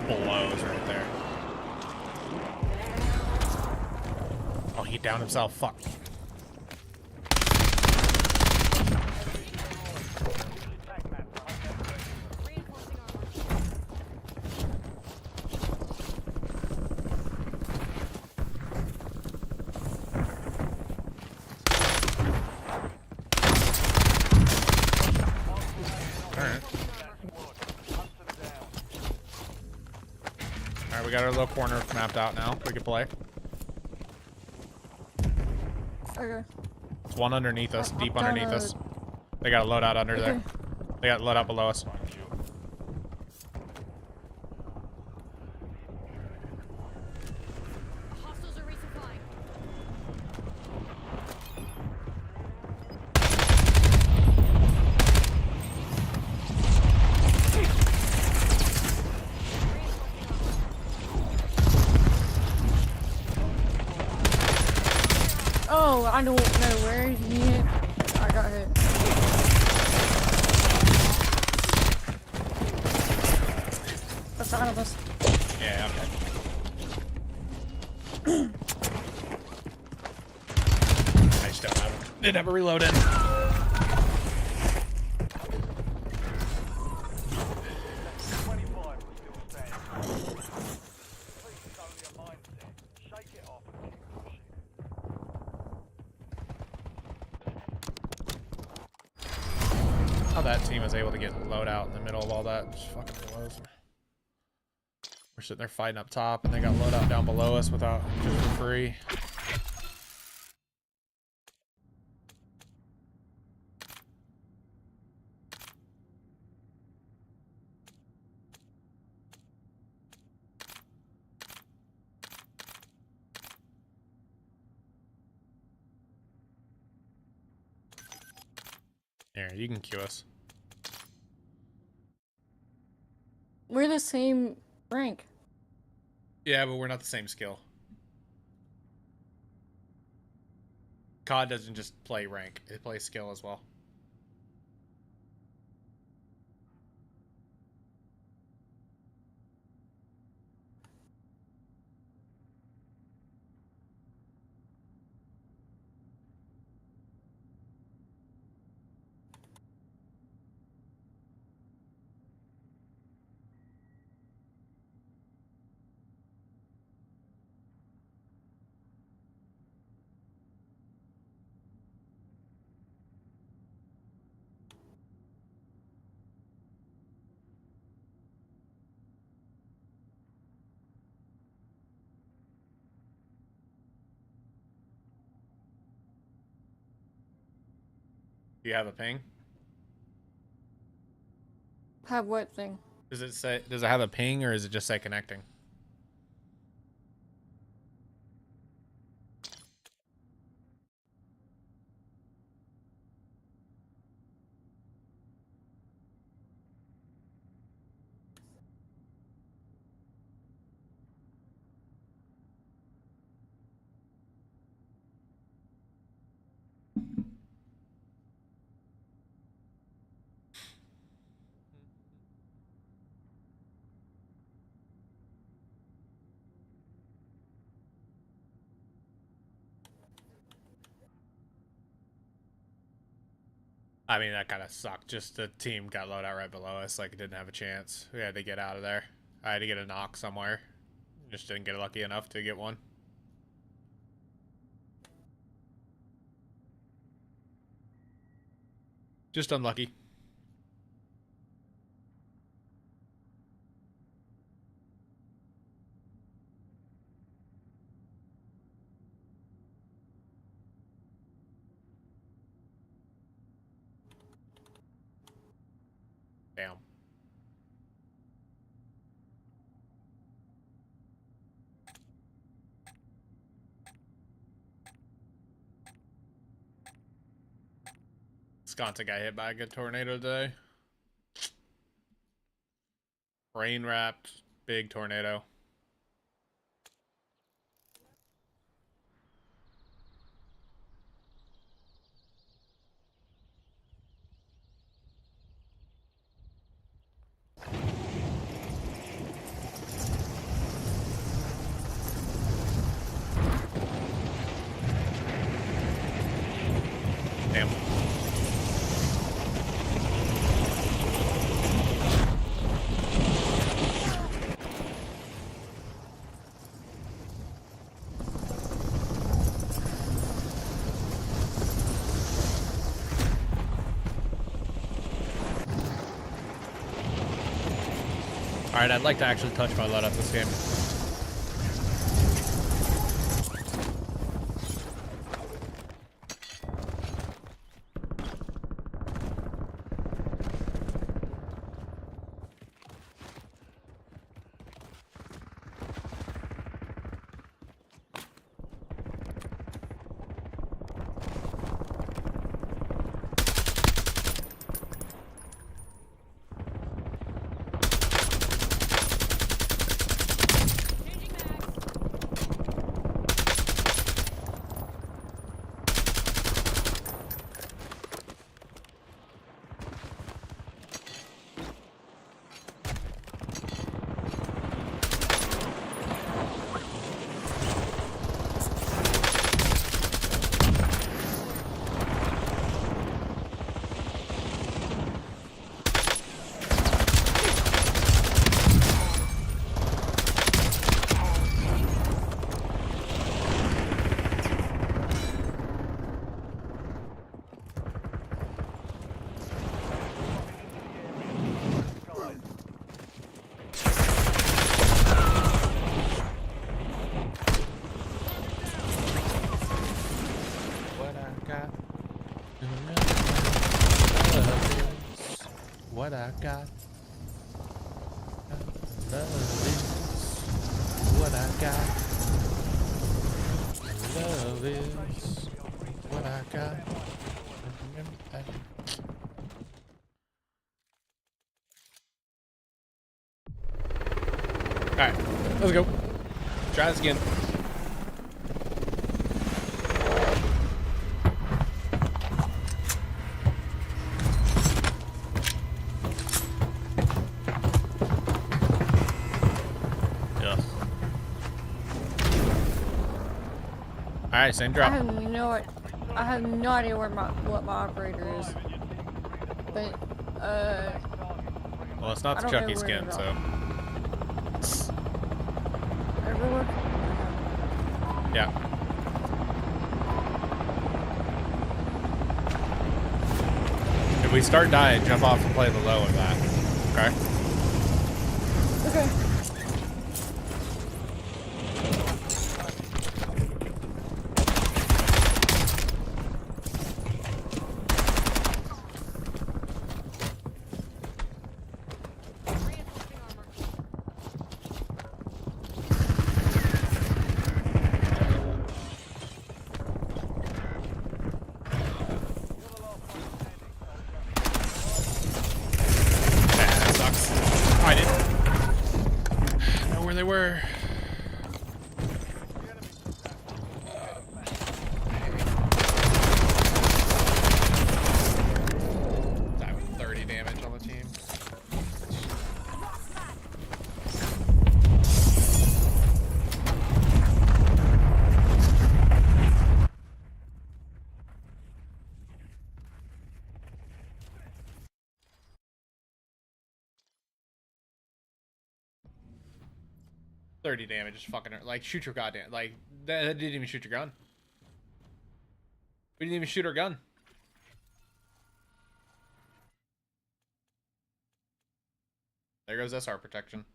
blows right there. Oh, he downed himself. Fuck. Alright, we got our little corner mapped out now. We can play. Okay. It's one underneath us, deep Down underneath a- us. They got a loadout under there. Okay. They got loadout below us. Hostiles are resupplying. Oh, I don't know where he hit. I got hit. Beside of us. Yeah, okay. I just don't have it. Didn't have a reload in. 25 will still stand. Please show your mindset. Shake it off and keep pushing. How that team is able to get loadout in the middle of all that just fucking blows. We're sitting there fighting up top, and they got loadout down below us without just for free. Here, you can queue us. We're the same rank. Yeah, but we're not the same skill. COD doesn't just play rank, it plays skill as well. Do you have a ping? Have what thing? Does it have a ping, or is it just say connecting? I mean, that kind of sucked. Just the team got loadout right below us, like it didn't have a chance. We had to get out of there. I had to get a knock somewhere. Just didn't get lucky enough to get one. Just unlucky. Damn. Wisconsin got hit by a good tornado today. Rain wrapped, big tornado. Alright, I'd like to actually touch my loadout this game. What I got. Love is what I got. Love is what I got. Remember that. Alright, let's go. Try this again. Alright, same drop. I have no idea what my operator is. But Well, it's not the Chucky skin, so. Everywhere? Yeah. If we start dying, jump off and play the low of that. Okay? Okay. They were. Die with 30 damage on the team. $30 damage is fucking like shoot your goddamn like that didn't even shoot your gun. We didn't even shoot our gun. There goes SR protection.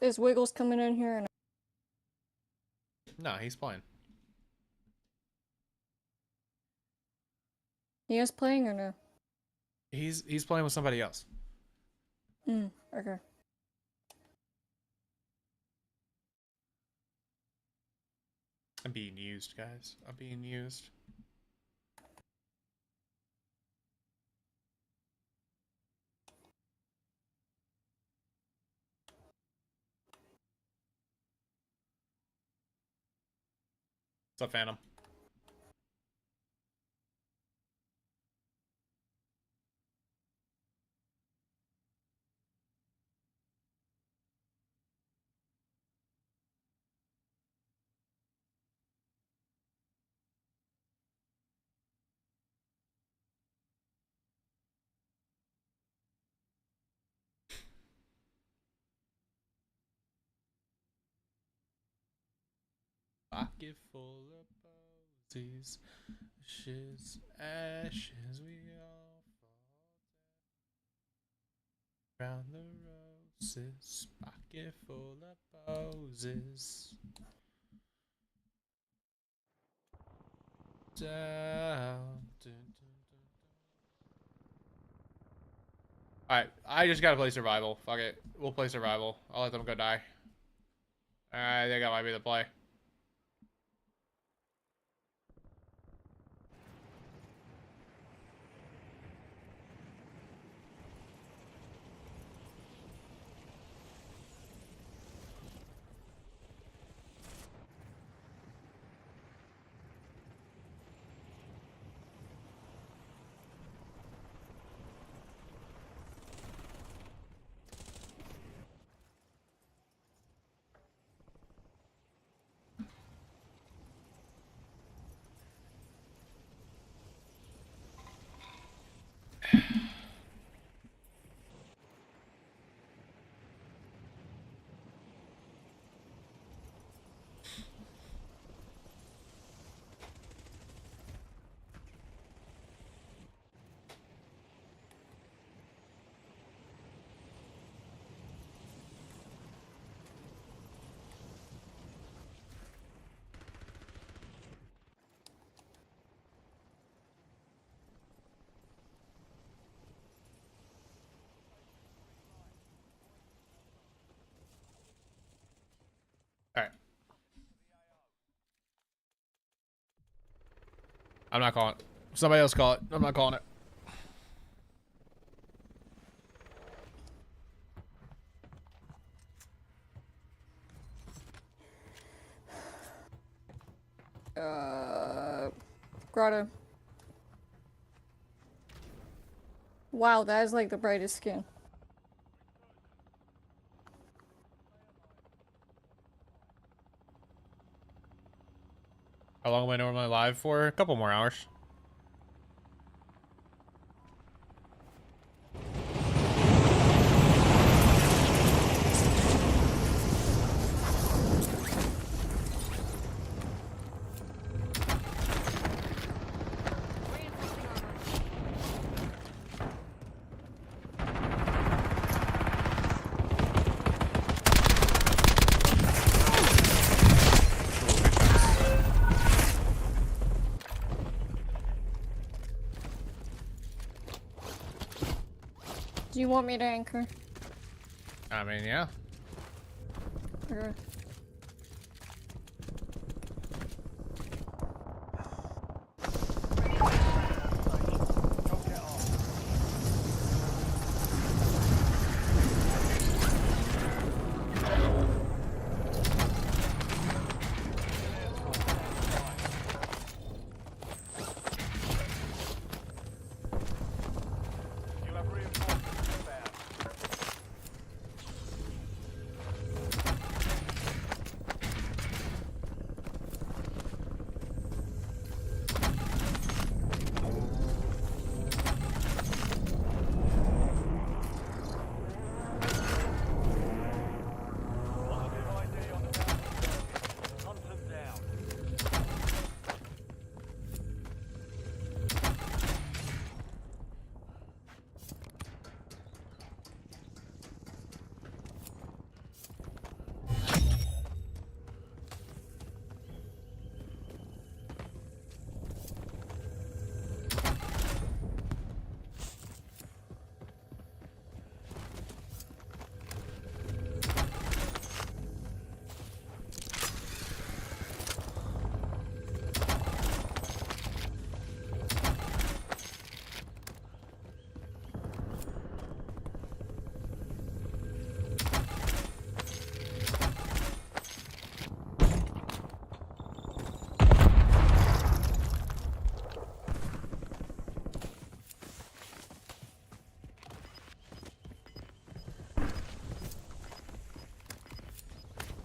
Is Wiggles coming in here? And No, he's playing. he is playing or no? He's playing with somebody else. Okay. I'm being used, guys. I'm being used. What's up, Phantom? Pocket full of Roses, ashes, ashes, we all fall down. Round the roses, pocket full of posies. Down. Alright, I just gotta play survival. Fuck it. We'll play survival. I'll let them go die. I think that might be the play. Alright. I'm not calling it. Somebody else call it. I'm not calling it. Grotto. Wow, that is like the brightest skin. How long am I normally live for? A couple more hours. Do you want me to anchor? I mean, yeah. Okay. You have reinforcements inbound. Positive ID on the mountain. Hunt them down.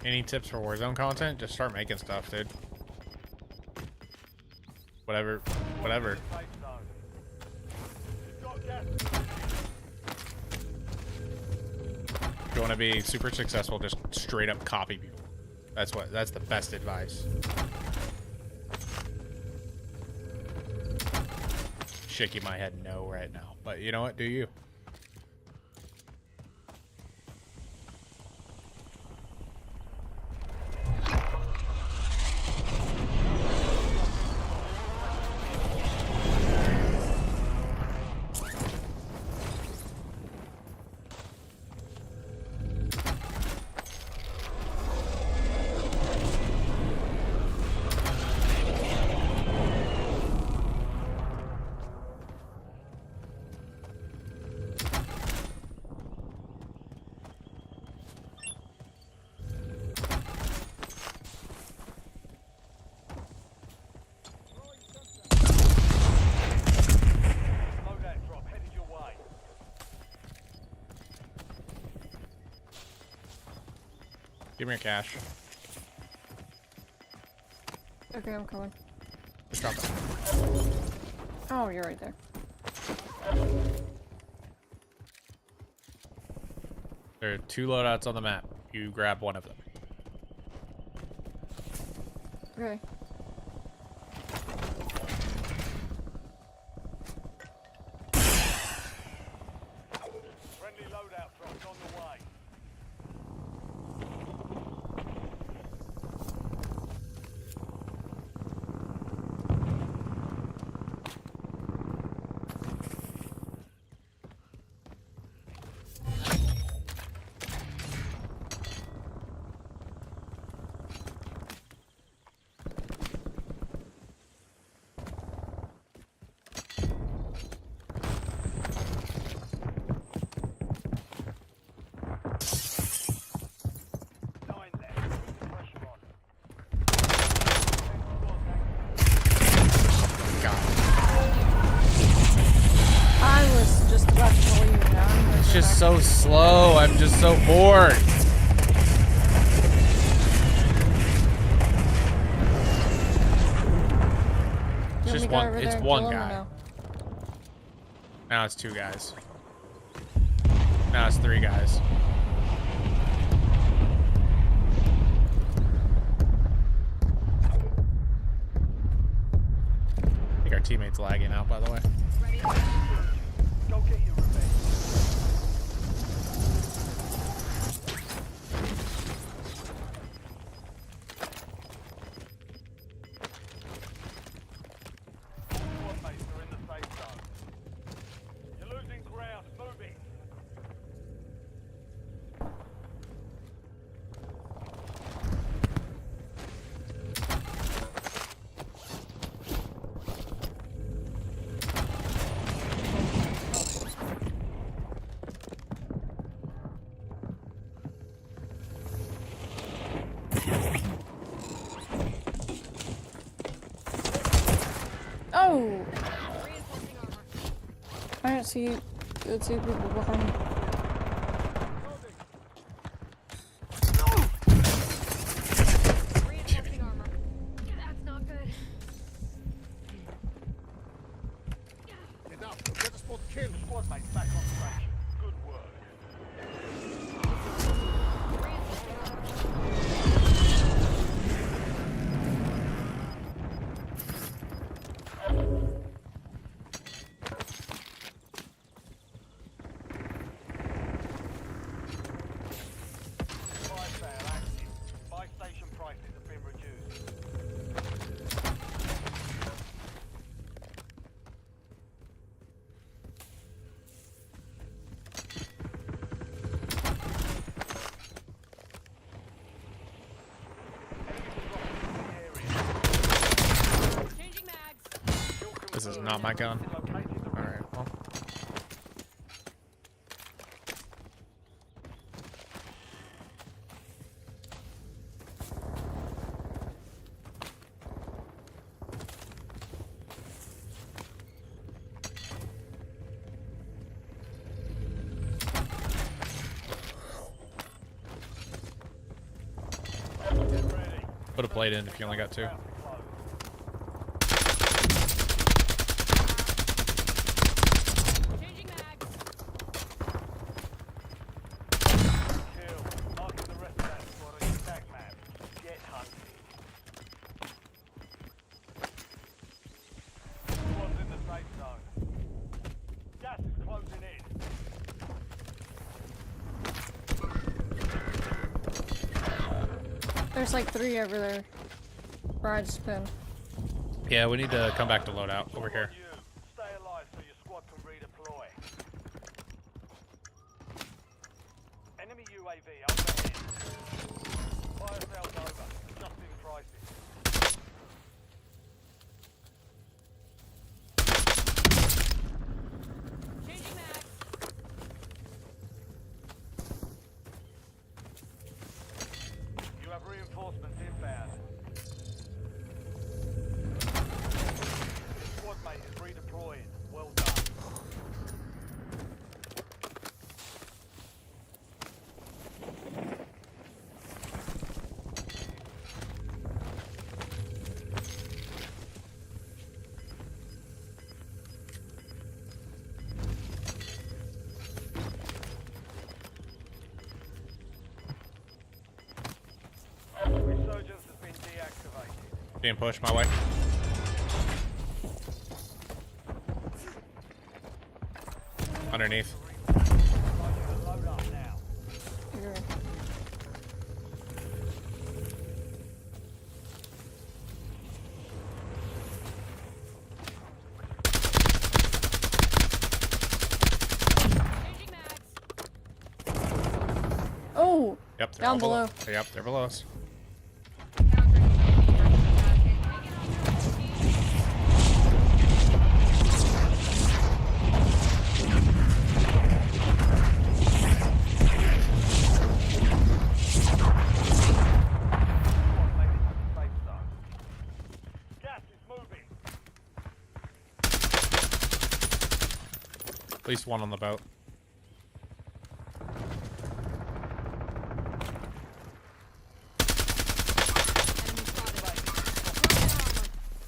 Any tips for Warzone content? Just start making stuff, dude. Whatever. Whatever. Safe zone. You've got gas moving in. If you want to be super successful, just straight up copy people. That's the best advice. shaking my head no right now. But you know what? Do you? Loadout drop headed your way. Give me your cash. Okay, I'm coming. Just drop it. Oh, you're right there. There are 2 loadouts on the map. You grab one of them. Okay. Friendly loadout drops on the way. Nine left. Keep the pressure on. God. I was just about to tell you now. It's just so slow. I'm just so bored. It's just one. It's one guy. Now it's 2 guys. Now it's 3 guys. I think our teammate's lagging out, by the way. Go get your revenge. Squad mates are in the safe zone. You're losing ground. Move it. Oh! I don't see people behind me. Reinforcing armor. Yeah, that's not good. Squad mates back on track. Good work. Fire sale active. Buy station prices have been reduced. Changing mags. This is not my gun. All right. Well. Get ready. Put a plate in if you only got 2. Close. Changing mags. Kill. Marking the rest of that squad on your attack map. Get hunted. Squad's in the safe zone. There's like 3 over there. Where I just pinned. Yeah, we need to come back to loadout over here. You stay alive so your squad can redeploy. Enemy UAV overhead. Fire sales over. Adjusting prices. Changing mags. You have reinforcements inbound. Squad mate is redeploying. Well done. Resurgence has been deactivated. Being pushed my way. Underneath. Load up now. Here. Changing mags. Oh! Yep, they're Down all below. Yep, they're below us. Gas is moving. At least one on the boat.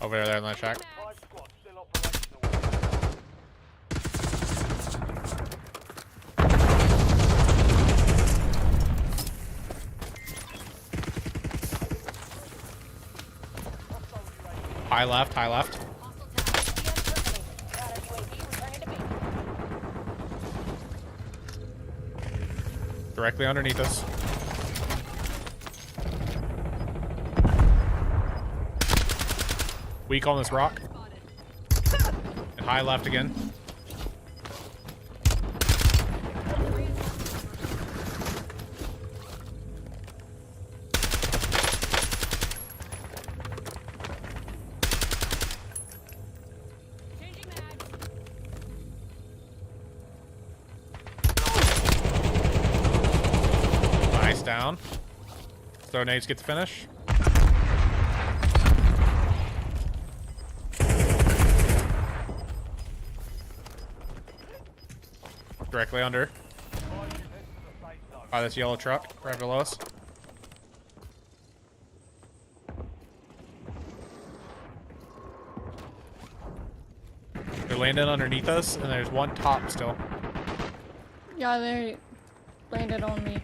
Over there in that shack. Five squads still operational. High left, high left. Directly underneath us. Weak on this rock. And high left again. Changing mags. Nice down. Throw nades, get the finish. Directly under. By this yellow truck, right below us. They're landing underneath us, and there's one top still. Yeah, they landed on me.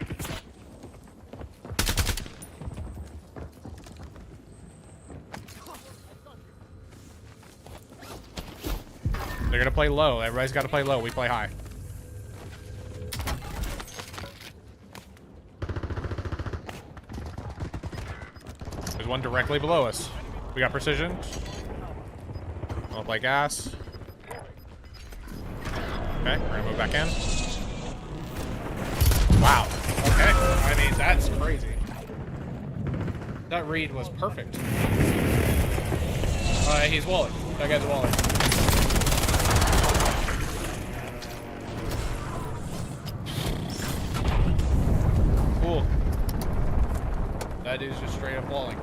They're gonna play low. Everybody's gotta play low. We play high. There's one directly below us. We got precision. I'll play gas. Okay, we're gonna move back in. Wow. Okay. I mean, that's crazy. That read was perfect. He's walling. That guy's walling. Cool. That is just straight up walling.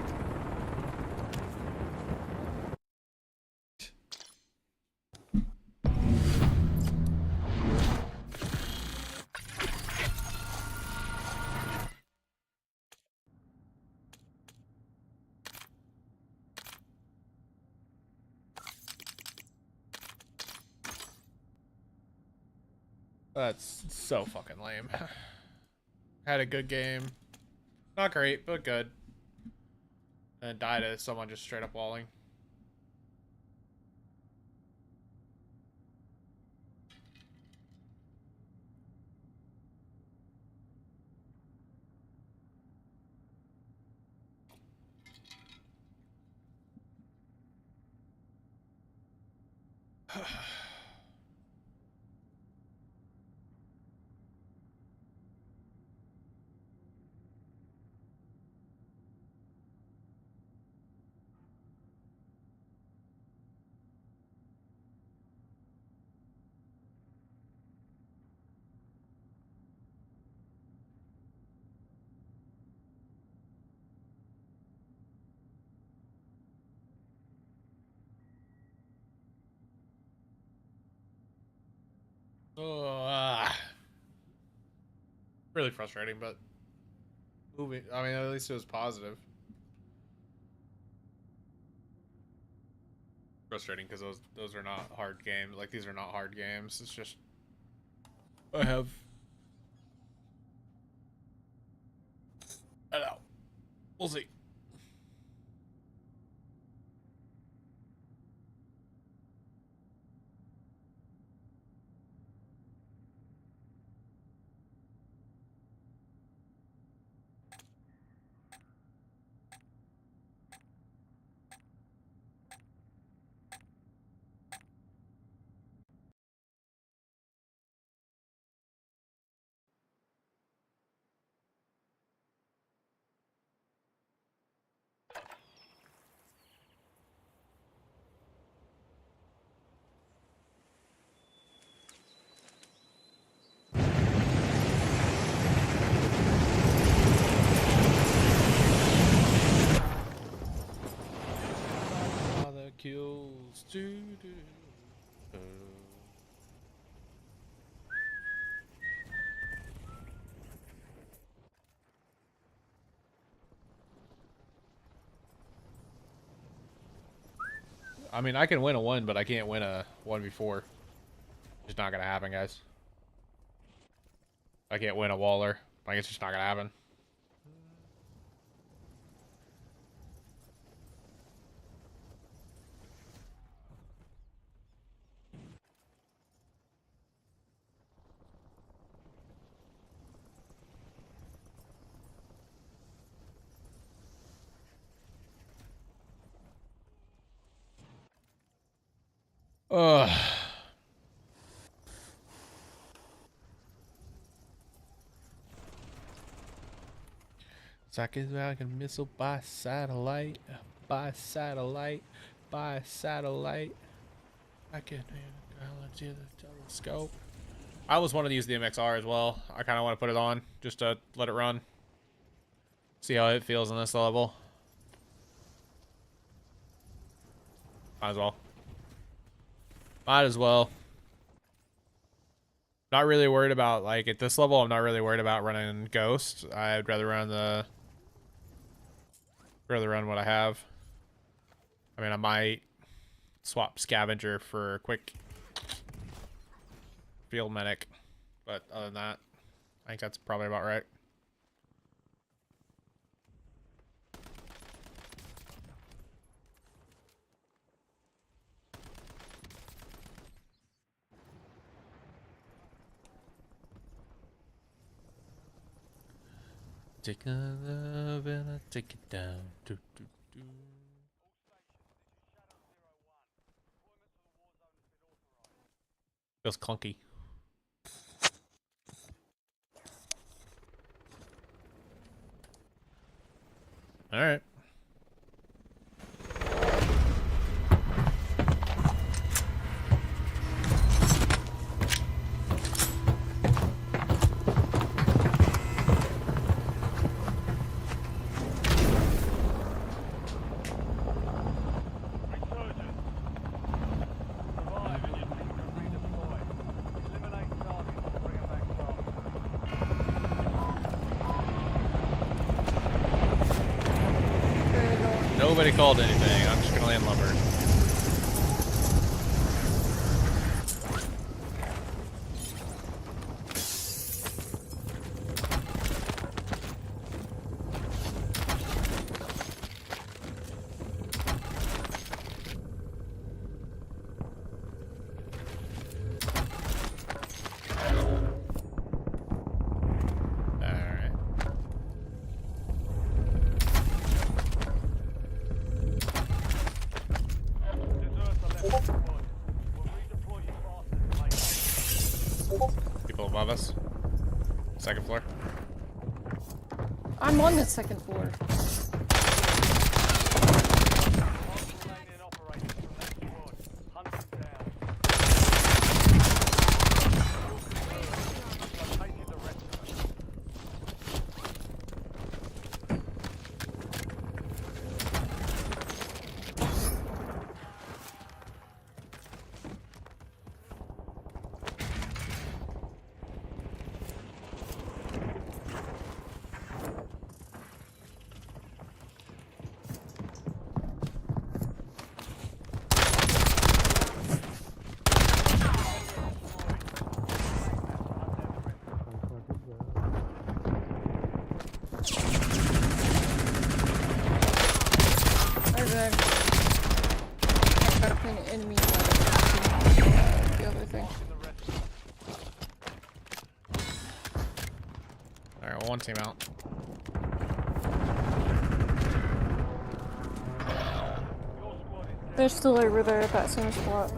That's so fucking lame. Had a good game. Not great, but good. And died as someone just straight up walling. Really frustrating, but moving. I mean, at least it was positive. Frustrating because those are not hard games. Like these are not hard games. It's just I have. I don't know. We'll see. Kills. I mean, I can win a 1, but I can't win a 1v4. It's not gonna happen, guys. I can't win a Waller. Like, it's just not gonna happen. Ugh. It's like a missile by satellite, by satellite, by satellite. I can to the telescope. I always wanted to use the MXR as well. I kind of want to put it on just to let it run. See how it feels on this level. Might as well. Might as well. Not really worried about, like, at this level, I'm not really worried about running Ghost. I'd rather run what I have. I mean, I might swap Scavenger for a quick Field Medic. But other than that, I think that's probably about right. Take a love and I take it down. Do, do, do. Feels clunky. All right. Resurgence. Survive and your team can redeploy. Eliminate targets and bring them back faster. Nobody called anything. I'm just gonna land lumber. People above us. Second floor. I'm on the second floor. Remaining operators from that squad. Hunt them down. Located the rest of them. Alright. I gotta find an enemy by the other thing. Alright, well, one team out. They're still over there at that same spot.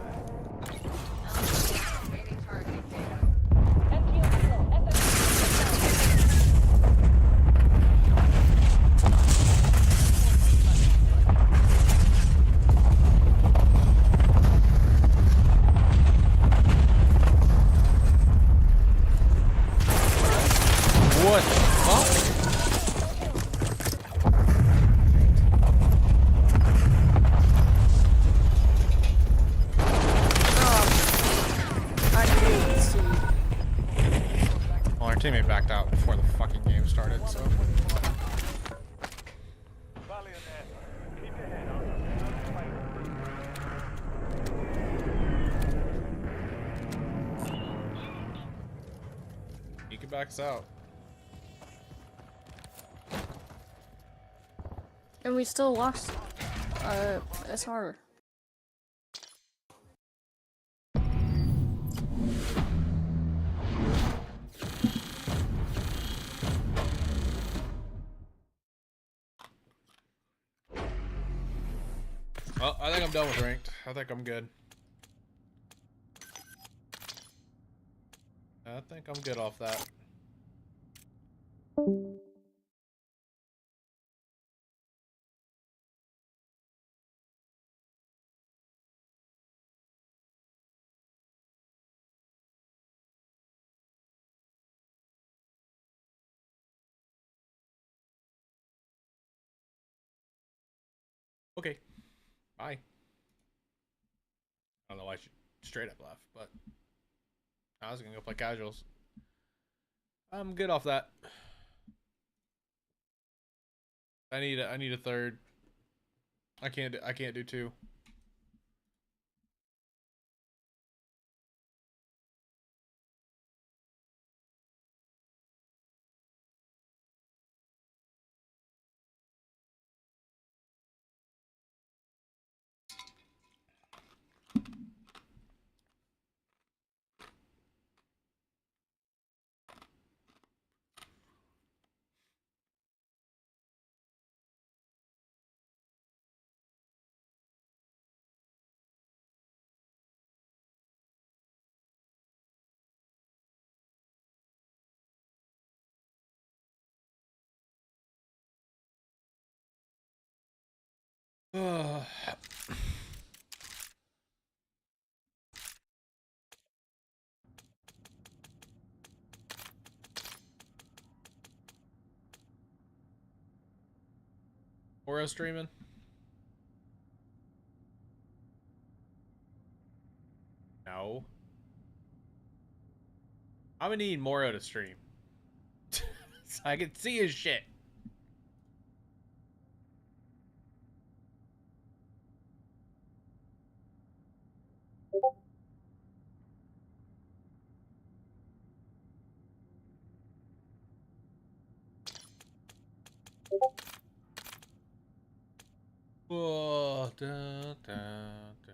What the fuck? I didn't see. Well, our teammate backed out before the fucking game started, so. Valiant effort. Keep your head up. He can back us out. And we still lost. SR. Well, I think I'm done with ranked. I think I'm good. I think I'm good off that. Okay. Bye. I don't know why I should straight up left, but I was gonna go play casuals. I'm good off that. I need a third. I can't do two. Oro streaming? No. I'm gonna need Moro to stream. So I can see his shit. Oh, da, da, da.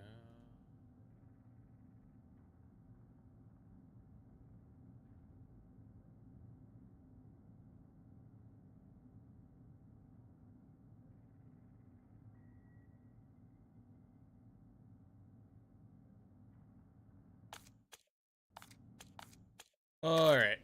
All right.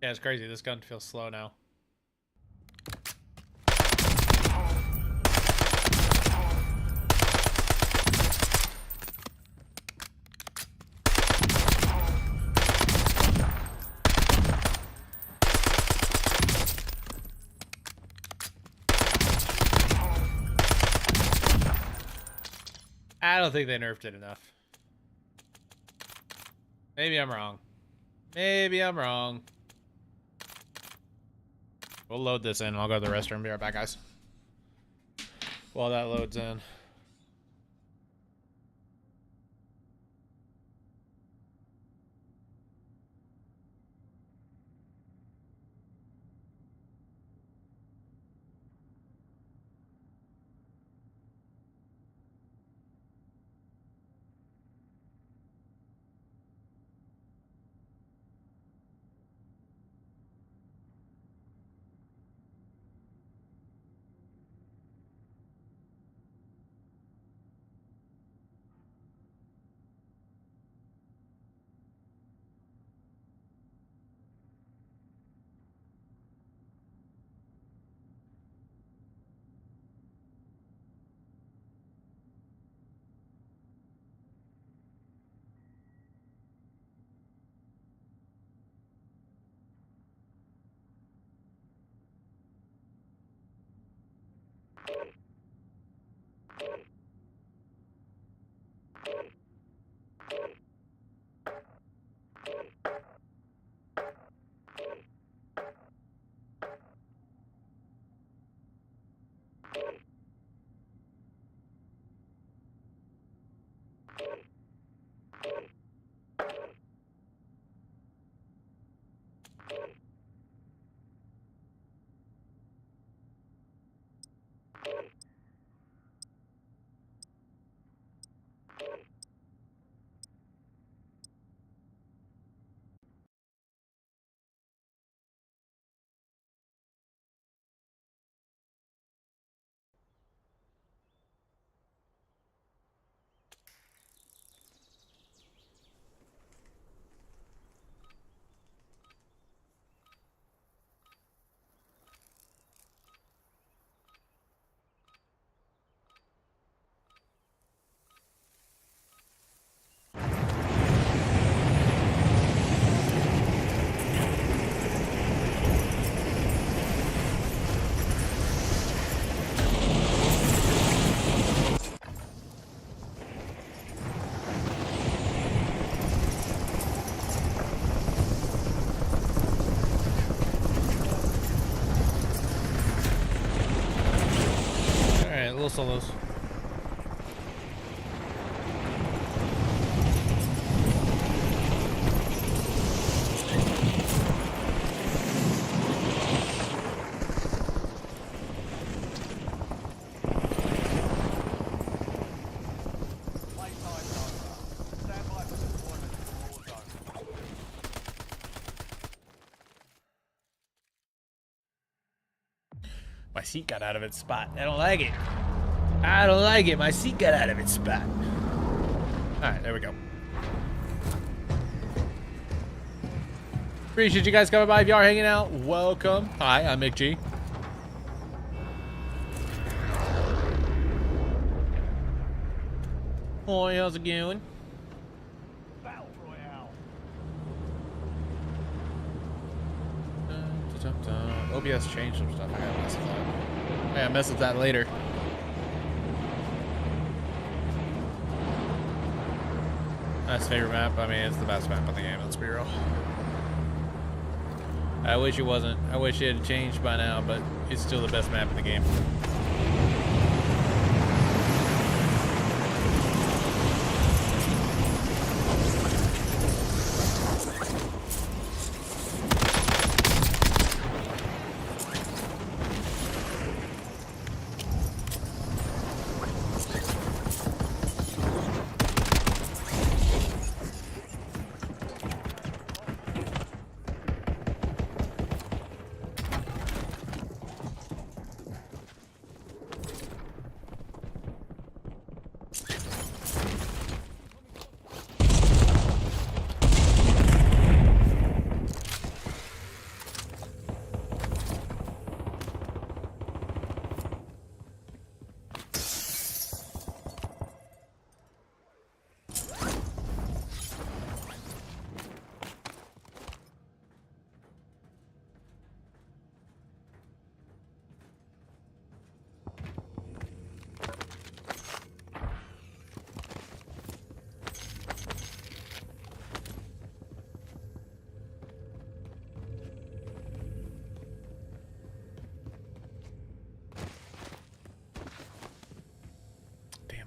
Yeah, it's crazy. This gun feels slow now. I don't think they nerfed it enough. Maybe I'm wrong. Maybe I'm wrong. We'll load this in. I'll go to the restroom. Be right back, guys. While that loads in. Alright, little solos. Playtime's over. Stand by for deployment to Warzone. My seat got out of its spot. I don't like it. I don't like it. My seat got out of its spot. Alright, there we go. Appreciate you guys coming by. If y'all are hanging out, welcome. Hi, I'm Mick G. Hi, how's it going? Battle Royale. OBS changed some stuff. I gotta mess with that. I gotta mess with that later. That's favorite map. I mean, it's the best map in the game. Let's be real. I wish it wasn't. I wish it had changed by now, but it's still the best map in the game.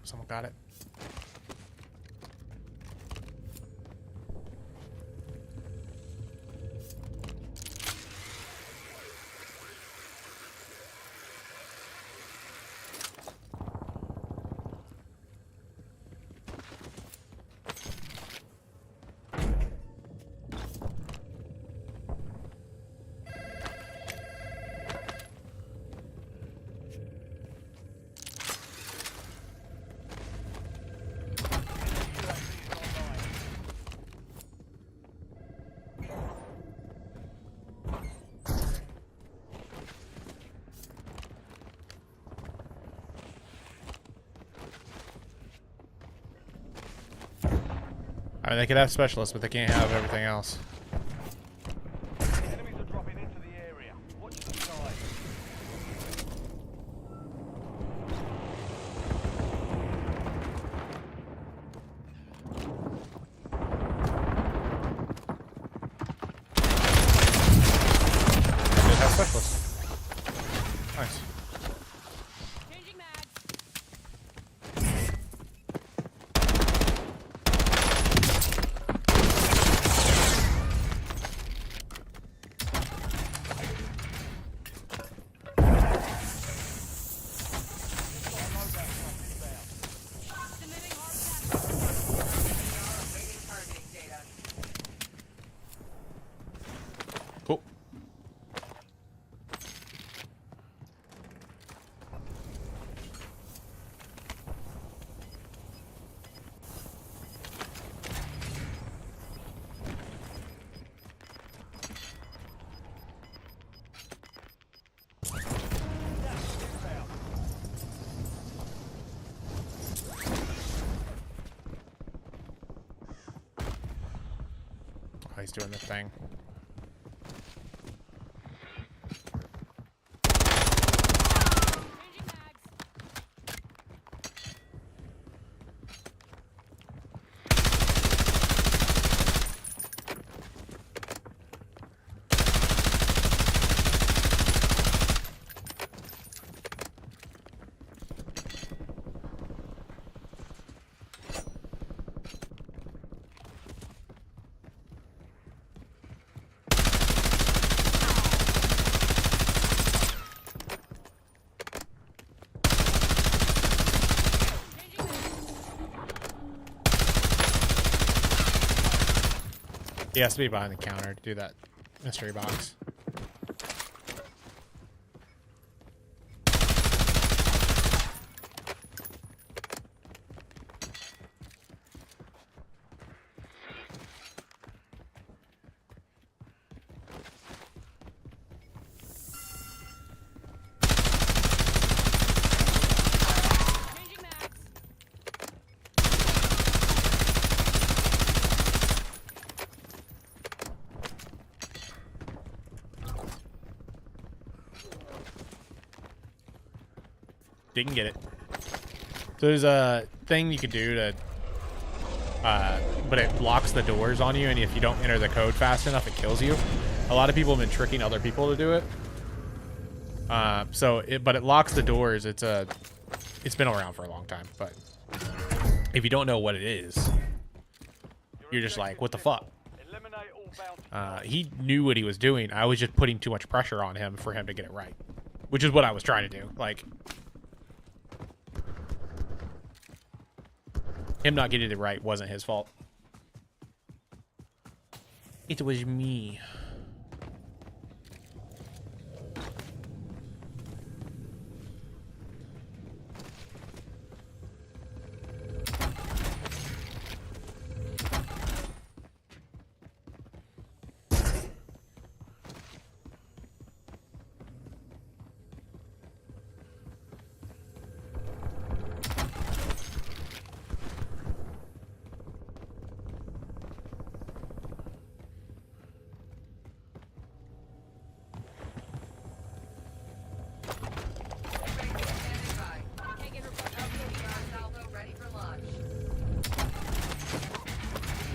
someone got it. I mean, they could have specialists, but they can't have everything else. Enemies are dropping into the area. Watch the side. They did have specialists. Nice. Changing mags. Submitting hard Cool. Oh, he's doing the thing. changing mags. Changing mags. He has to be behind the counter to do that mystery box. Changing mags. Didn't get it. So there's a thing you could do to, but it blocks the doors on you, and if you don't enter the code fast enough, it kills you. A lot of people have been tricking other people to do it. But it locks the doors. It's been around for a long time, but if you don't know what it is, you're just like, what the fuck? Eliminate all bounty. He knew what he was doing. I was just putting too much pressure on him for him to get it right, which is what I was trying to do. Like, him not getting it right wasn't his fault. It was me.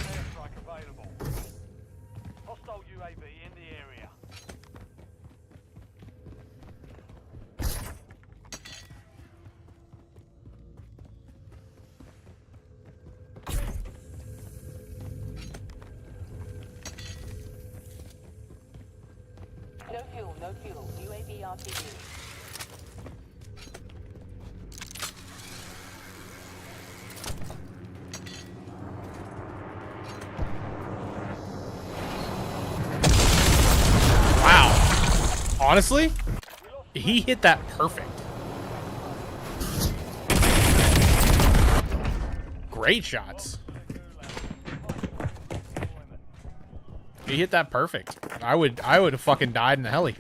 Airstrike available. Hostile UAV in the area. No fuel. UAV RTB. Wow. Honestly, he hit that perfect. Great shots. He hit that perfect. I would have fucking died in the heli.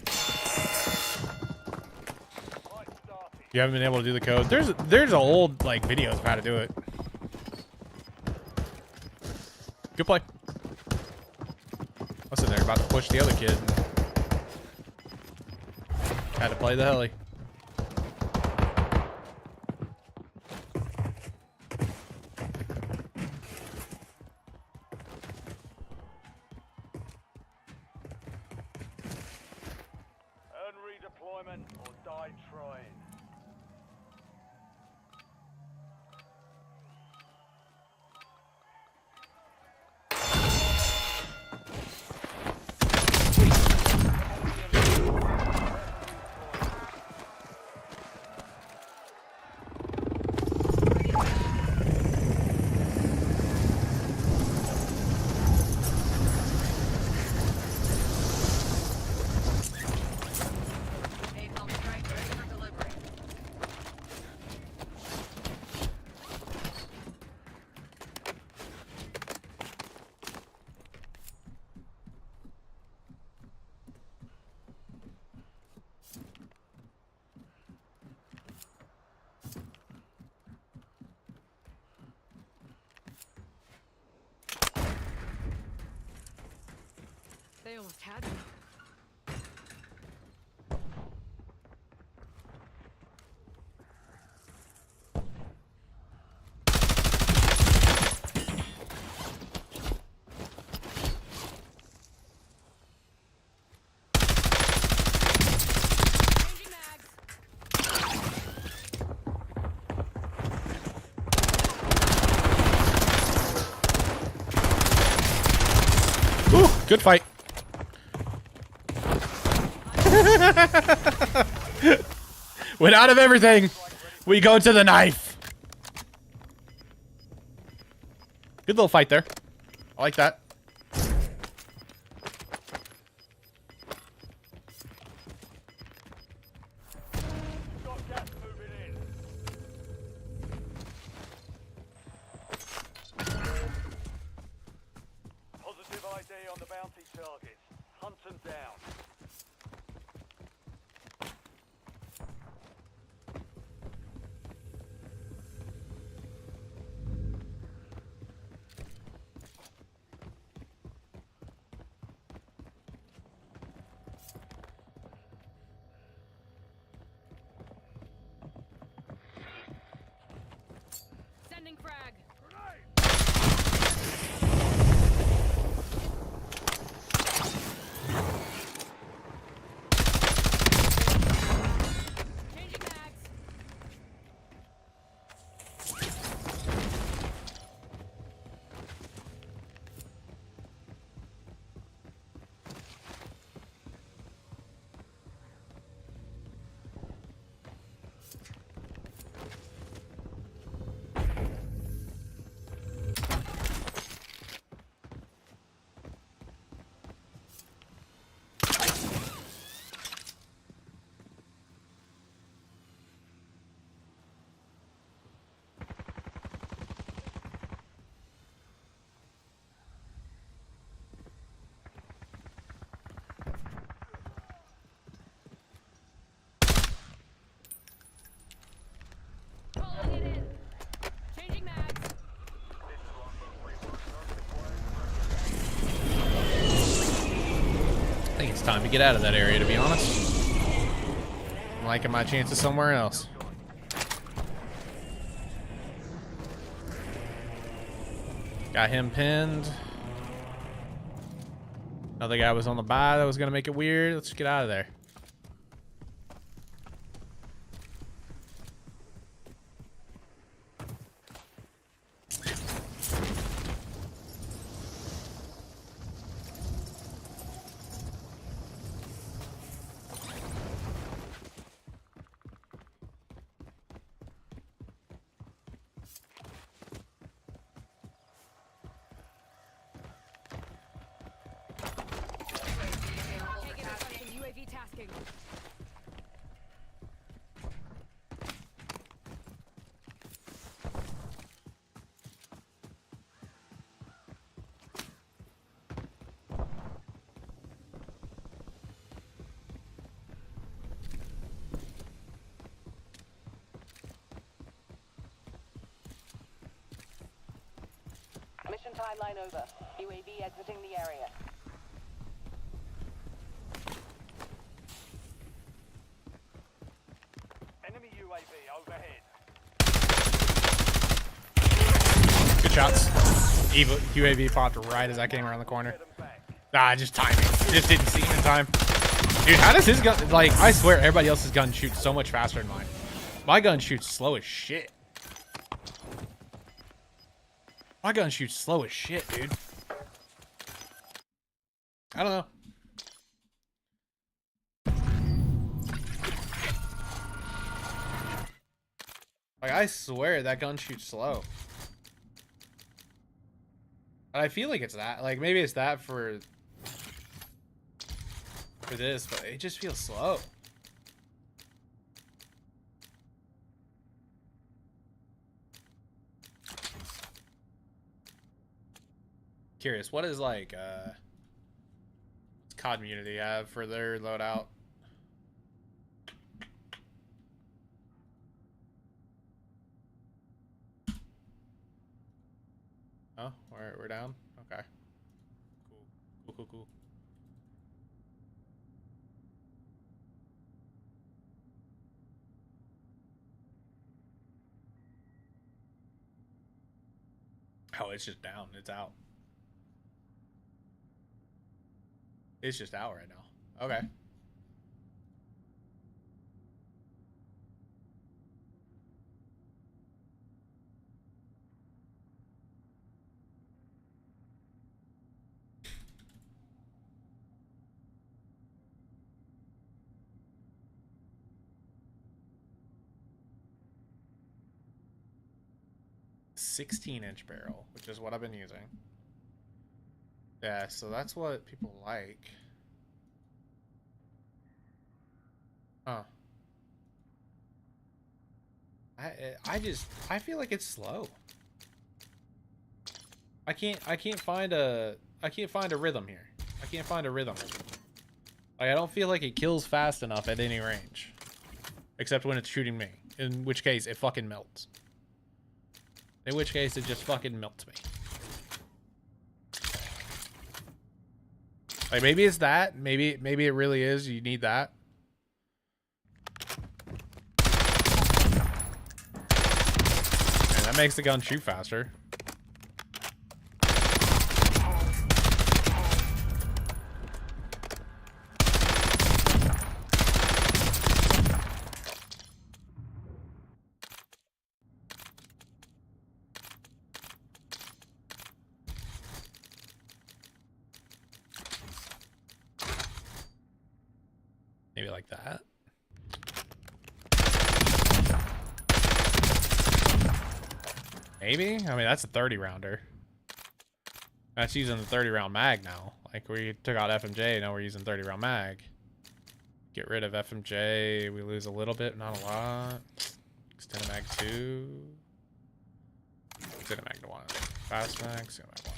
You haven't been able to do the code. There's old like videos of how to do it. Good play. I was sitting there about to push the other kid. Had to play the heli. Earn redeployment or die trying. They almost had me. Changing mags. Ooh, good fight. Went out of everything. We go to the knife. Good little fight there. I like that. Got gas moving in. Positive ID on the bounty targets. Hunt them down. Sending frag. Changing mags. Pulling it in. Changing mags. I think it's time to get out of that area, to be honest. I'm liking my chances somewhere else. Got him pinned. Another guy was on the buy that was going to make it weird. Let's get out of there. Tracking. Mission timeline over. UAV exiting the area. Enemy UAV overhead. Good shots. UAV popped right as I came around the corner. Get them back. Nah, just timing. Just didn't see him in time. Dude, how does his gun... Like, I swear everybody else's gun shoots so much faster than mine. My gun shoots slow as shit. My gun shoots slow as shit, dude. I don't know. Like, I swear that gun shoots slow. But I feel like it's that. Like, maybe it's that for this, but it just feels slow. Curious, what is like what's COD Community have for their loadout? Oh, we're down? Okay. Cool. Oh, it's just down. It's out. It's just out right now. Okay. $16-inch barrel, which is what I've been using. Yeah, so that's what people like. Huh. I feel like it's slow. I can't find a rhythm here. I can't find a rhythm. Like, I don't feel like it kills fast enough at any range. Except when it's shooting me. In which case it fucking melts. In which case it just fucking melts me. Like, maybe it's that. Maybe it really is. You need that. And that makes the gun shoot faster. Maybe like that. Maybe? I mean, that's a 30 rounder. That's using the 30 round mag now. Like, we took out FMJ, now we're using 30 round mag. Get rid of FMJ, we lose a little bit, not a lot. Extended mag 2. Extended mag to 1. Fast mag, extended mag 1.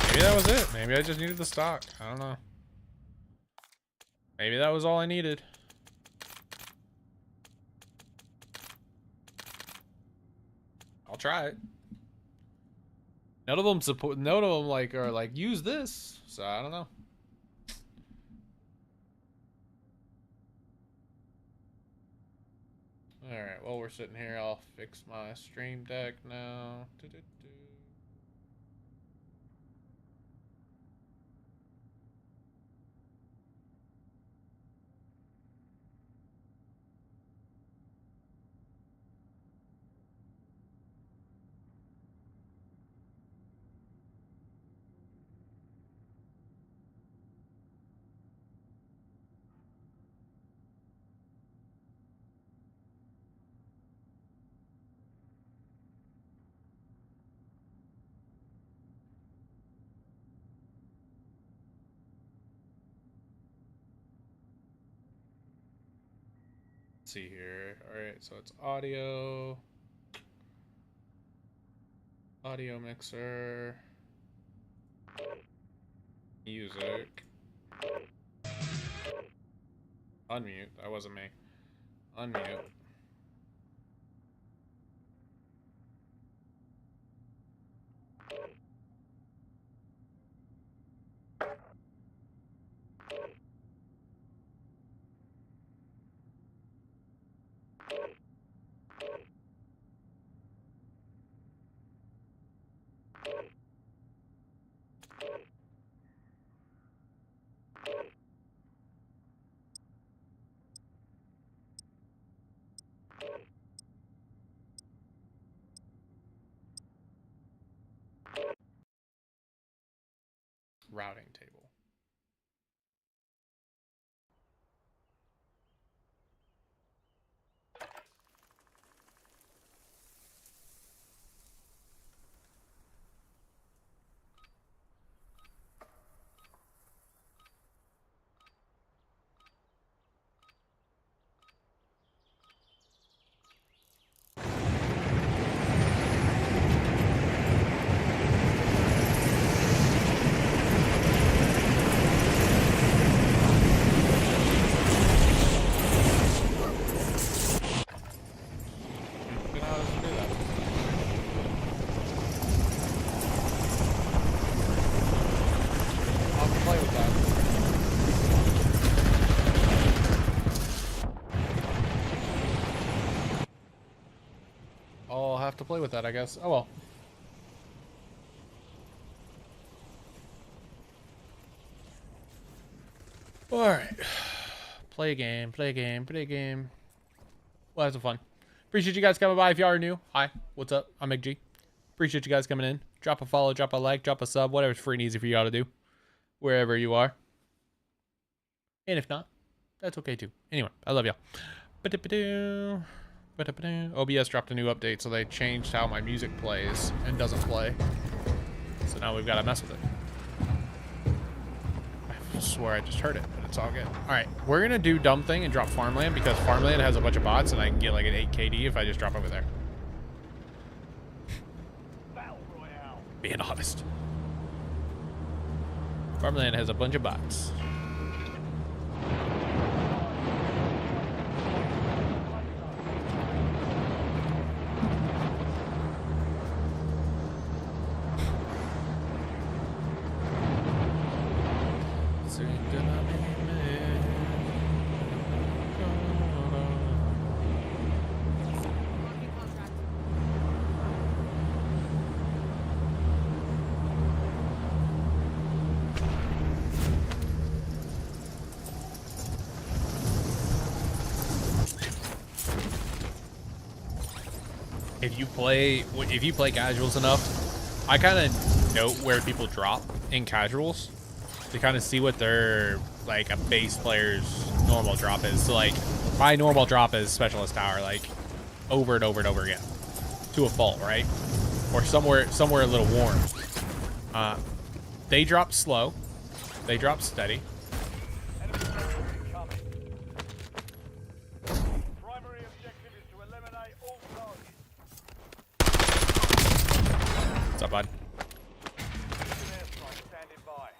Maybe that was it. Maybe I just needed the stock. I don't know. Maybe that was all I needed. I'll try it. None of them support. None of them like are like use this. So I don't know. All right. Well, we're sitting here. I'll fix my stream deck now. see here. All right, so it's audio, audio mixer, music, unmute. That wasn't me. Unmute. Routing table. You know how to do that. I'll play with that. I'll have to play with that, I guess. Oh well. Alright. Play a game, play a game, play a game. Well, that's fun. Appreciate you guys coming by. If you are new, hi, what's up? I'm McG. Appreciate you guys coming in. Drop a follow, drop a like, drop a sub, whatever's free and easy for y'all to do. Wherever you are. And if not, that's okay too. Anyway, I love y'all. OBS dropped a new update, so they changed how my music plays and doesn't play. So now we've got to mess with it. I swear I just heard it, but it's all good. Alright, we're going to do dumb thing and drop Farmland because Farmland has a bunch of bots and I can get like an 8 KD if I just drop over there. Being honest. Farmland has a bunch of bots. Marking contract. If you play casuals enough, I kind of note where people drop in casuals to kind of see what their like a base player's normal drop is. So like my normal drop is specialist tower, like over and over and over again to a fault, right? Or somewhere a little warm. They drop slow, they drop steady. Primary objective is to eliminate all targets. What's up, bud? Airstrike standing by.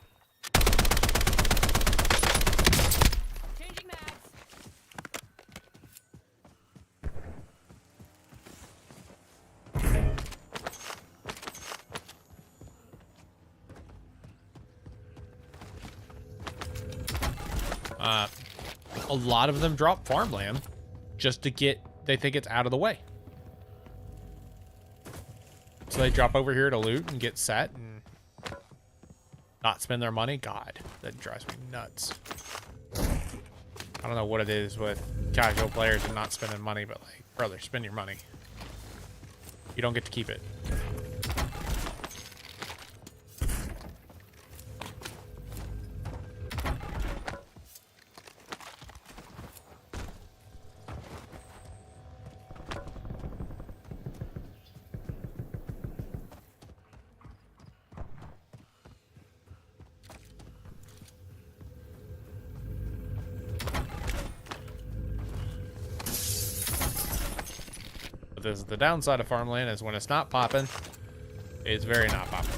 Changing mags. A lot of them drop farmland just to get, they think it's out of the way. So they drop over here to loot and get set and not spend their money. God, that drives me nuts. I don't know what it is with casual players and not spending money, but like, brother, spend your money. You don't get to keep it. this is the downside of farmland, is when it's not popping, it's very not popping.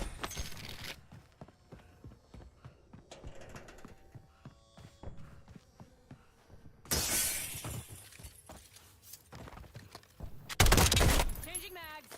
Changing mags.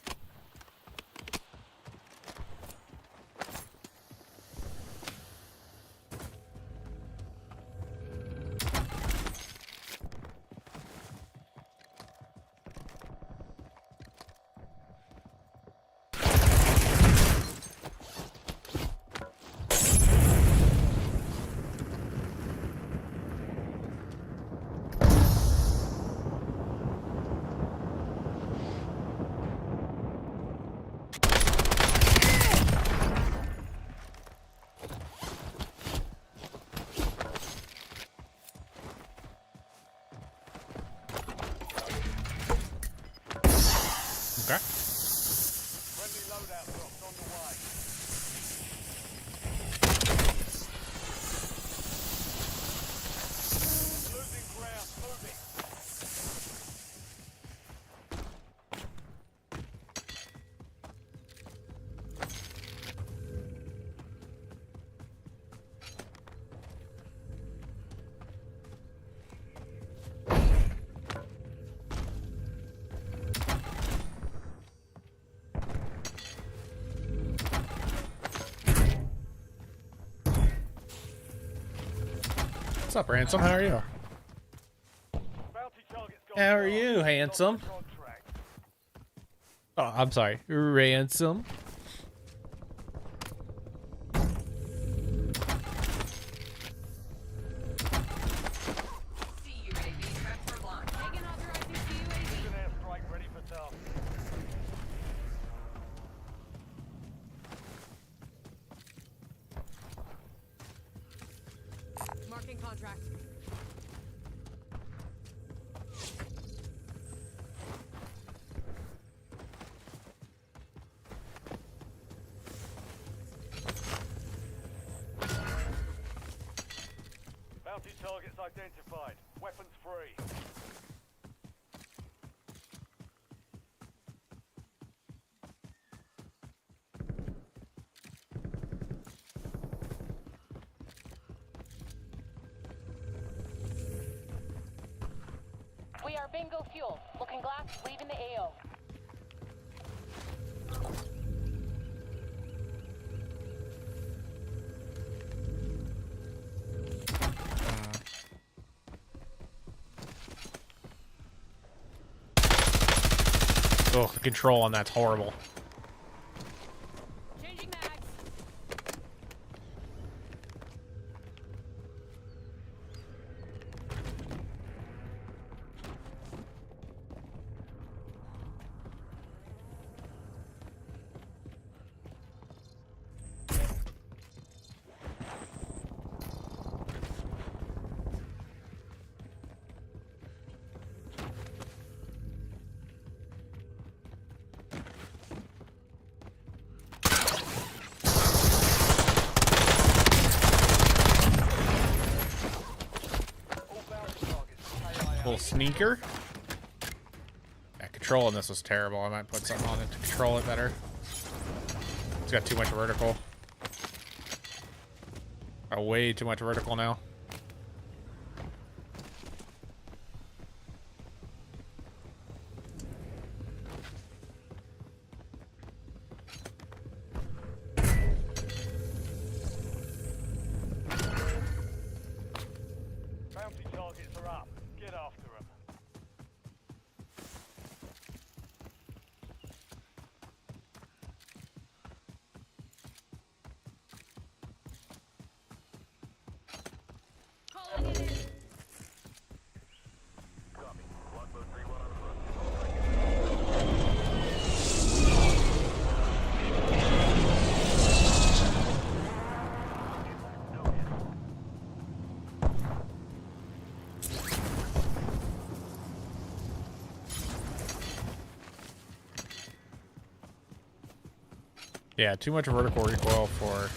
Okay. Friendly loadout drops on the way. Losing ground, moving. What's up, Ransom? How are you? Bounty target's gone How are down. you, handsome? Contract. Oh, I'm sorry. Ransom. Taking authorizing CUAV. An airstrike ready for task. Marking contract. Bounty targets identified. Weapons free. We are bingo fuel. Looking glass, leaving the AO. Oh, the control on that's horrible. Changing mags. All bounty targets KIA. Little sneaker. Yeah, control on this was terrible. I might put something on it to control it better. It's got too much vertical. Way too much vertical now. Bounty targets are up. Get after them. Calling it in. Copy. Longbow 3-1 on foot. Yeah, too much vertical recoil for...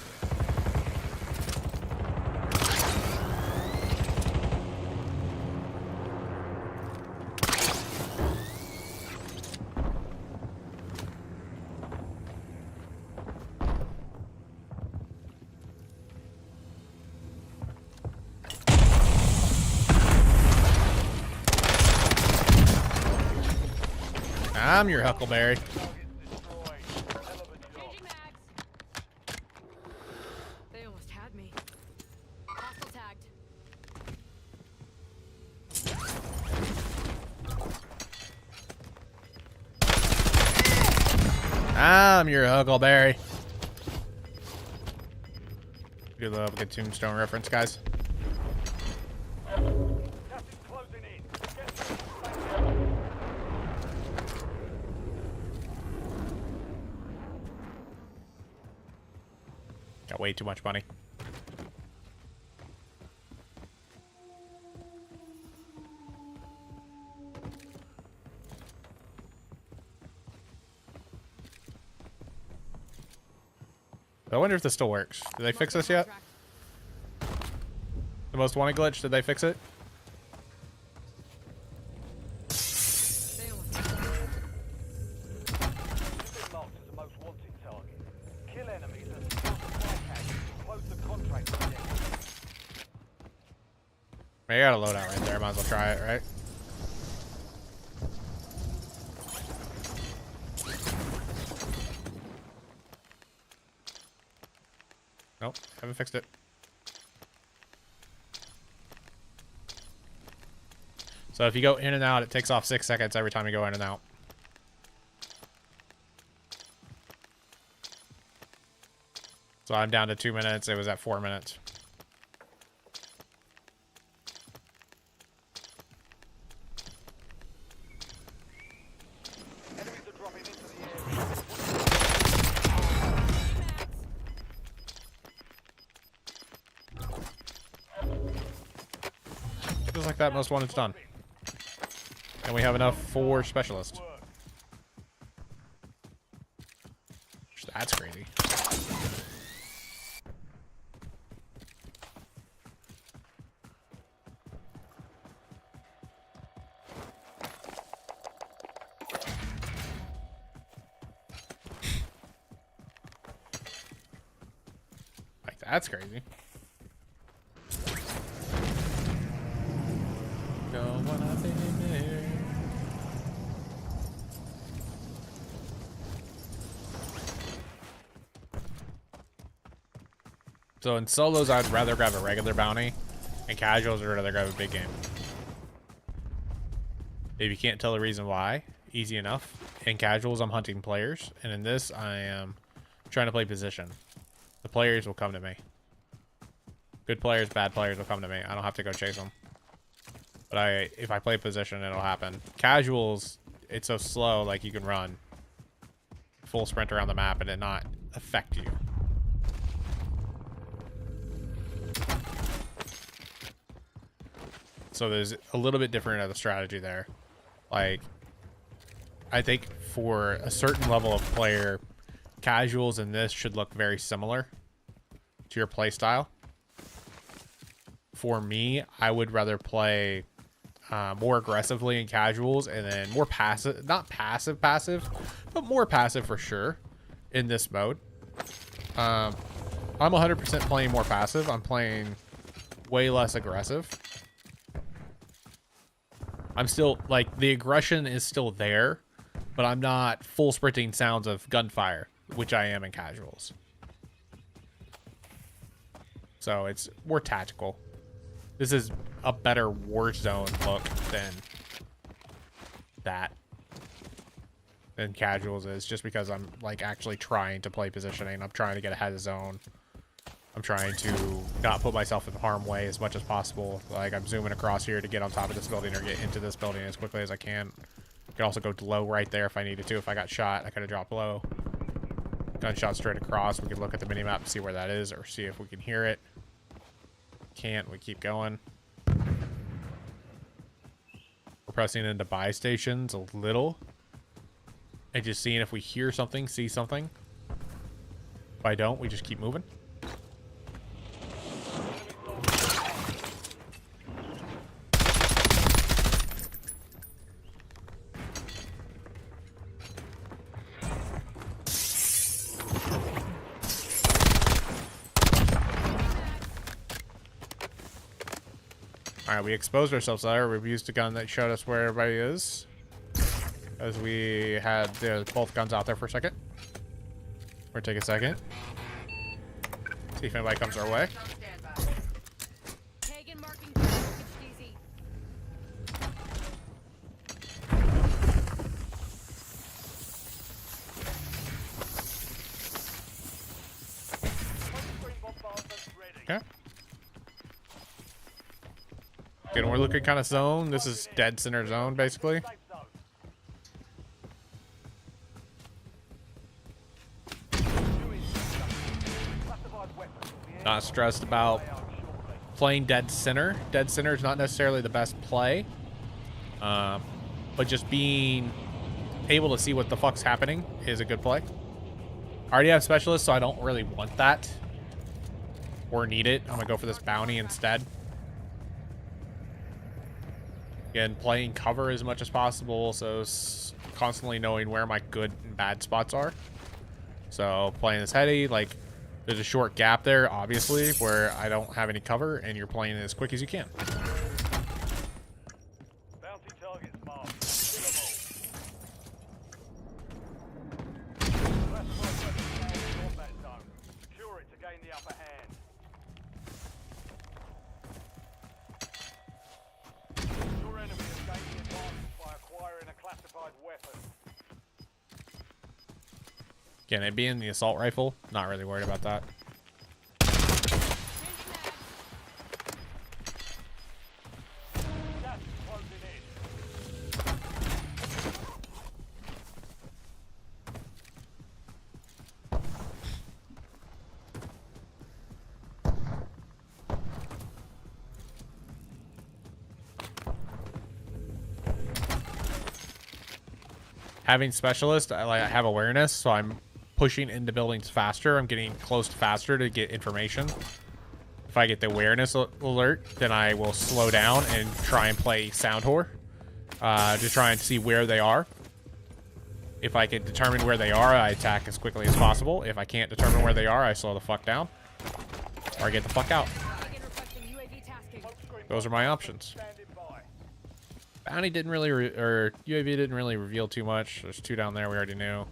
I'm your Huckleberry. Target's destroyed. Hell of a job. Changing mags. They almost had me. Hostile tagged. I'm your Huckleberry. Do a little good Tombstone reference, guys. Gas is closing in. Get to the safe Got way too much money. I wonder if this still works. Did they fix this yet? Contract. The most wanted glitch, did they fix it? They almost had me. You've been marked as the most wanted target. Kill enemies and secure supply caches. Close the contract with them. I got a loadout right there. Might as well try it, right? Nope, haven't fixed it. So if you go in and out, it takes off 6 seconds every time you go in and out. So I'm down to 2 minutes. It was at 4 minutes. Enemies are dropping into the area. Feels like that most wanted's done. And we have enough for specialists. That's crazy. Like, that's crazy. Don't wanna be there. So in solos, I'd rather grab a regular bounty. In casuals, I'd rather grab a big game. If you can't tell the reason why, easy enough. In casuals, I'm hunting players. And in this, I am trying to play position. The players will come to me. Good players, bad players will come to me. I don't have to go chase them. But if I play position, it'll happen. Casuals, it's so slow, like you can run full sprint around the map and it not affect you. So there's a little bit different of the strategy there. Like, I think for a certain level of player, casuals in this should look very similar to your play style. For me, I would rather play more aggressively in casuals and then more passive, not passive, but more passive for sure in this mode. I'm 100% playing more passive. I'm playing way less aggressive. I'm still, like, the aggression is still there, but I'm not full sprinting sounds of gunfire, which I am in casuals. So it's more tactical. This is a better Warzone look than that. Than casuals is, just because I'm, like, actually trying to play positioning. I'm trying to get ahead of zone. I'm trying to not put myself in harm's way as much as possible. Like, I'm zooming across here to get on top of this building or get into this building as quickly as I can. I could also go low right there if I needed to. If I got shot, I could have dropped low. Gunshot straight across. We could look at the minimap and see where that is or see if we can hear it. Can't. We keep going. We're pressing into buy stations a little. And just seeing if we hear something, see something. If I don't, we just keep moving. Alright, we exposed ourselves there. We've used a gun that showed us where everybody is. As we had both guns out there for a second. We're gonna take a second. See if anybody comes our way. Pagan marking target. Easy. Okay. Again, we're looking kind of zone. This is dead center zone, basically. Not stressed about playing dead center. Dead center is not necessarily the best play. But just being able to see what the fuck's happening is a good play. I already have specialists, so I don't really want that. Or need it. I'm gonna go for this bounty instead. Again, playing cover as much as possible, so constantly knowing where my good and bad spots are. So playing this heady, like, there's a short gap there, obviously, where I don't have any cover, and you're playing it as quick as you can. Bounty targets marked. Killable. Classified weapons now in combat zone. Secure it to gain the upper hand. Your enemy has gained the advantage by acquiring a classified weapon. Again, it being the assault rifle, not really worried about that. Gas is closing in. Having specialist, I have awareness, so I'm pushing into buildings faster. I'm getting close faster to get information. If I get the awareness alert, then I will slow down and try and play sound whore to try and see where they are. If I can determine where they are, I attack as quickly as possible. If I can't determine where they are, I slow the fuck down or I get the fuck out. Pagan requesting UAV tasking. Those are my options. Standing by. Bounty didn't really, or UAV didn't really reveal too much. There's two down there we already knew.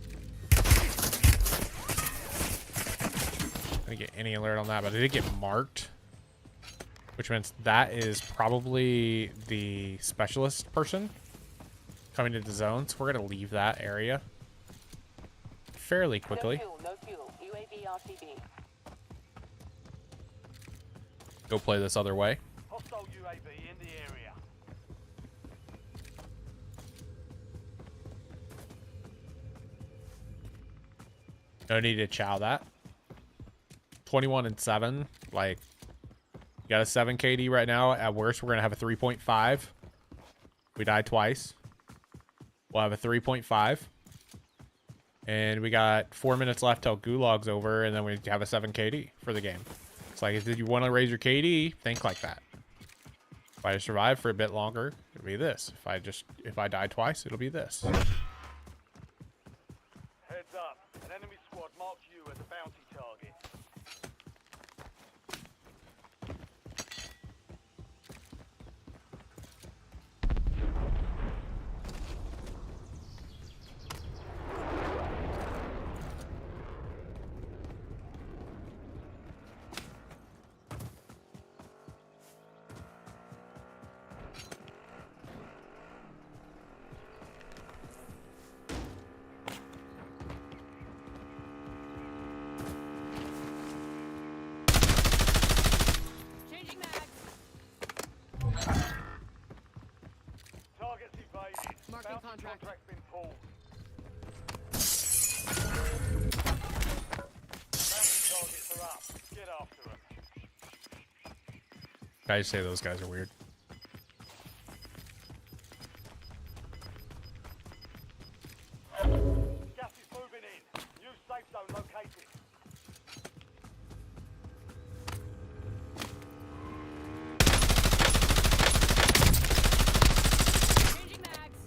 I didn't get any alert on that, but I did get marked, which means that is probably the specialist person coming to the zone. So we're gonna leave that area fairly quickly. No fuel, no fuel. UAV RTB. Go play this other way. Hostile UAV in the area. No need to chow that. 21 and 7. Like, you got a 7 KD right now. At worst, we're gonna have a 3.5. We died twice. We'll have a 3.5. And we got 4 minutes left till Gulag's over, and then we have a 7 KD for the game. It's like, if you want to raise your KD, think like that. If I survive for a bit longer, it'll be this. If I die twice, it'll be this. Heads up. An enemy squad marks you as a bounty target. Changing mags. Targets evaded. Marking Bounty contract. contract's been pulled. Bounty targets are up. Get after them. I just say those guys are weird. Gas is moving in. New safe zone located. Changing mags.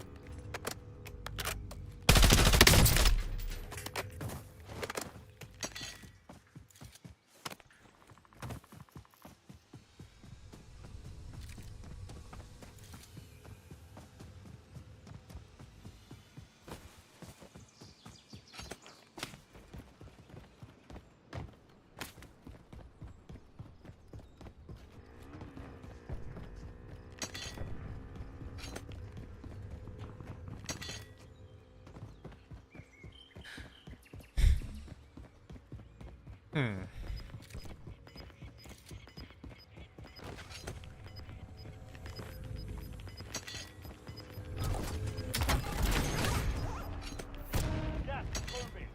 Hmm. Gas is moving.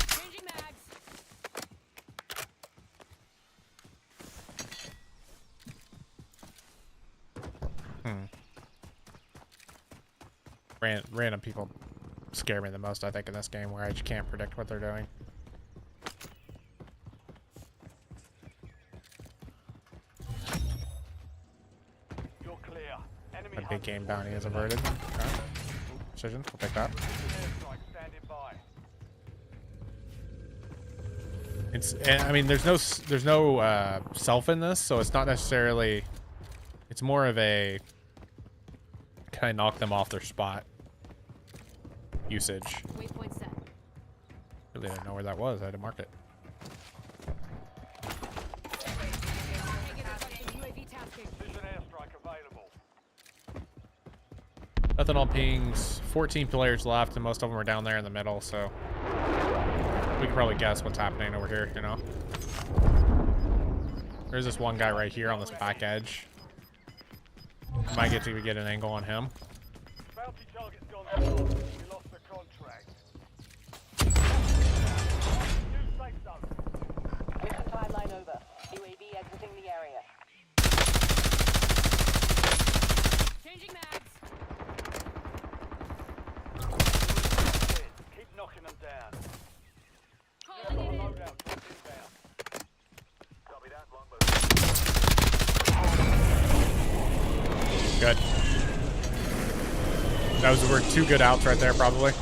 Changing mags. Hmm. Random people scare me the most, I think, in this game, where I just can't predict what they're doing. You're clear. Enemy A big hunters game will bounty be is eliminated. averted. Okay. Precision, we'll take that. Airstrike standing by. It's, I mean, there's no self in this, so it's not necessarily. It's more of a kind of knock them off their spot usage. Waypoint set. Really didn't know where that was. I had to mark it. Target requesting UAV tasking. Precision airstrike available. Nothing on pings. 14 players left, and most of them are down there in the middle, so we can probably guess what's happening over here, you know? There's this one guy right here on this back edge. Might get to get an angle on him. Bounty target's gone down. We lost the contract. New safe zone. Mission timeline over. UAV exiting the area. Changing mags. Keep knocking them down. Calling it in. Loadout drops inbound. Copy that, longbow. Good. Were 2 good outs right there, probably.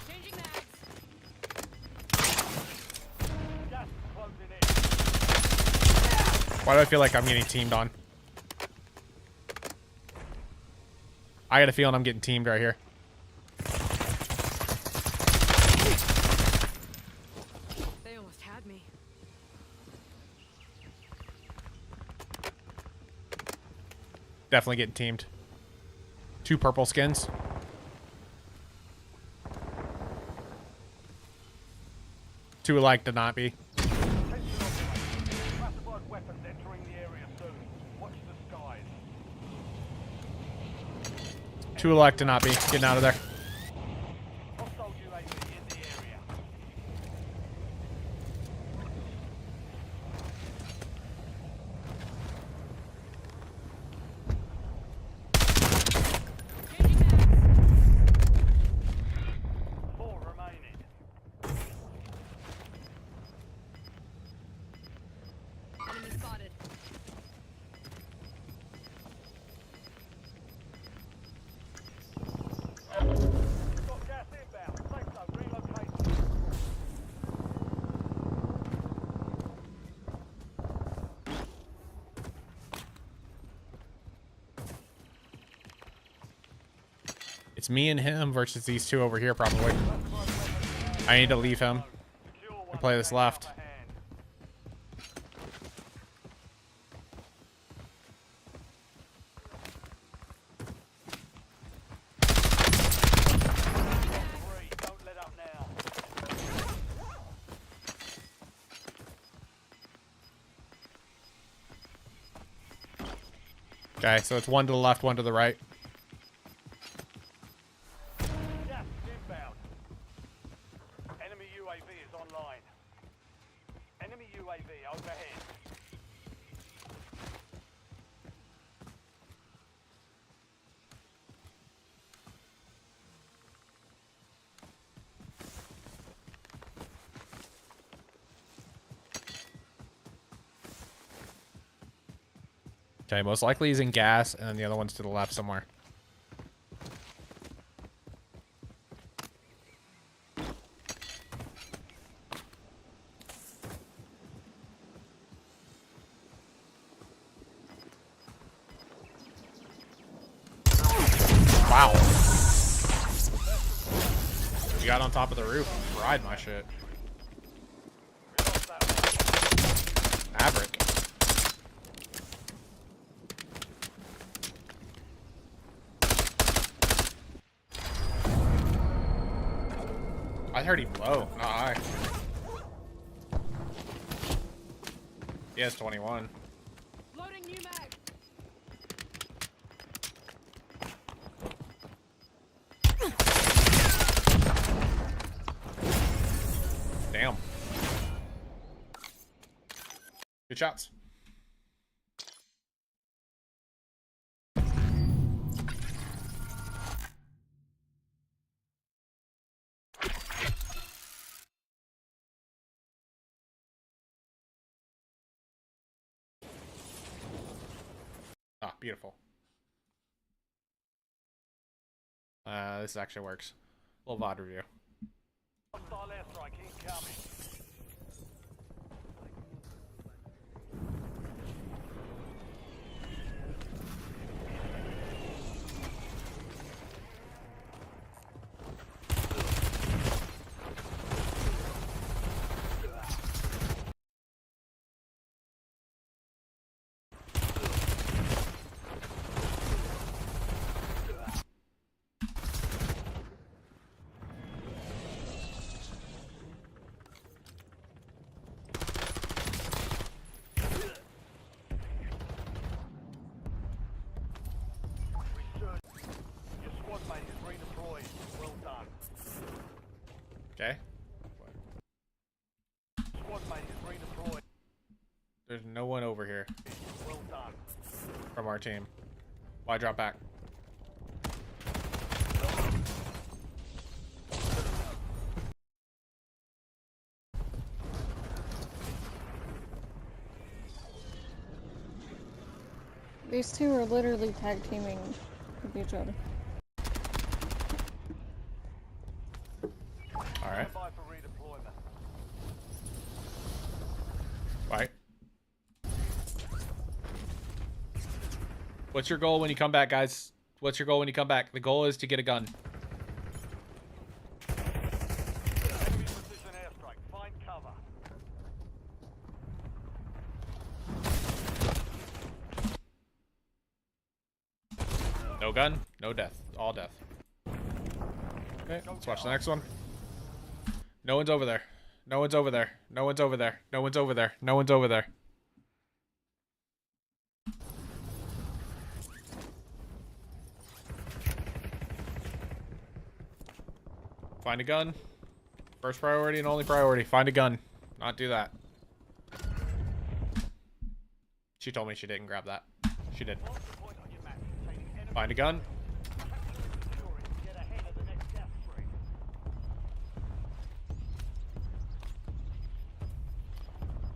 Changing mags. Gas is closing in. Why do I feel like I'm getting teamed on? I got a feeling I'm getting teamed right here. They almost had me. Definitely getting teamed. 2 purple skins. Two alike to not be. Attention operators. Classified weapons entering the area soon. Watch the skies. 2 alike to not be. Getting out of there. Hostile UAV in the area. Changing mags. 4 remaining. Enemy spotted. Got gas inbound. Safe zone relocated. It's me and him versus these 2 over here, probably. I need to leave him Secure one and play this to left. take upper hand. Three, don't let up now. Okay, so it's 1 to the left, 1 to the right. Gas is inbound. Enemy UAV is Okay, most likely he's in gas, and then the other one's to the left somewhere. Wow. You got on top of the roof. Ride my shit. Maverick. I heard him low. Not high. He has 21. Loading new mag. Damn. Good shots. Ah, beautiful. This actually works. A little VOD review. Hostile airstrike incoming. Your squad mate is redeployed. Well done. Okay. Squad mate is redeployed. There's no one over here Well done. from our team. Why drop back? These two are literally tag teaming with each other. Alright. Bye for redeployment. Right. What's your goal when you come back, guys? What's your goal when you come back? The goal is to get a gun. Enemy precision airstrike. Find cover. No gun, no death. All death. Okay, let's watch the next one. No one's over there. No one's over there. No one's over there. No one's over there. No one's over there. Find a gun. First priority and only priority. Find a gun. Not do that. She told me she didn't grab that. She did. Find a gun. Get ahead of the next gas stream.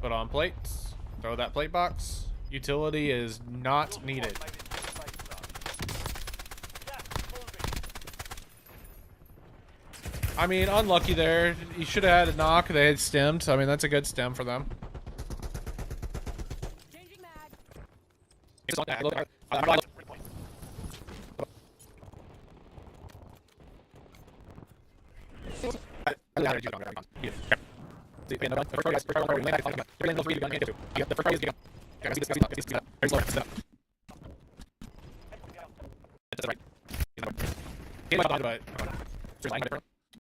Put on plates. Throw that plate box. Utility is not needed. Made it to the safe zone. Gas moving. I mean, unlucky there. You should have had a knock. They had stemmed. I mean, that's a good stem for them. Changing mag.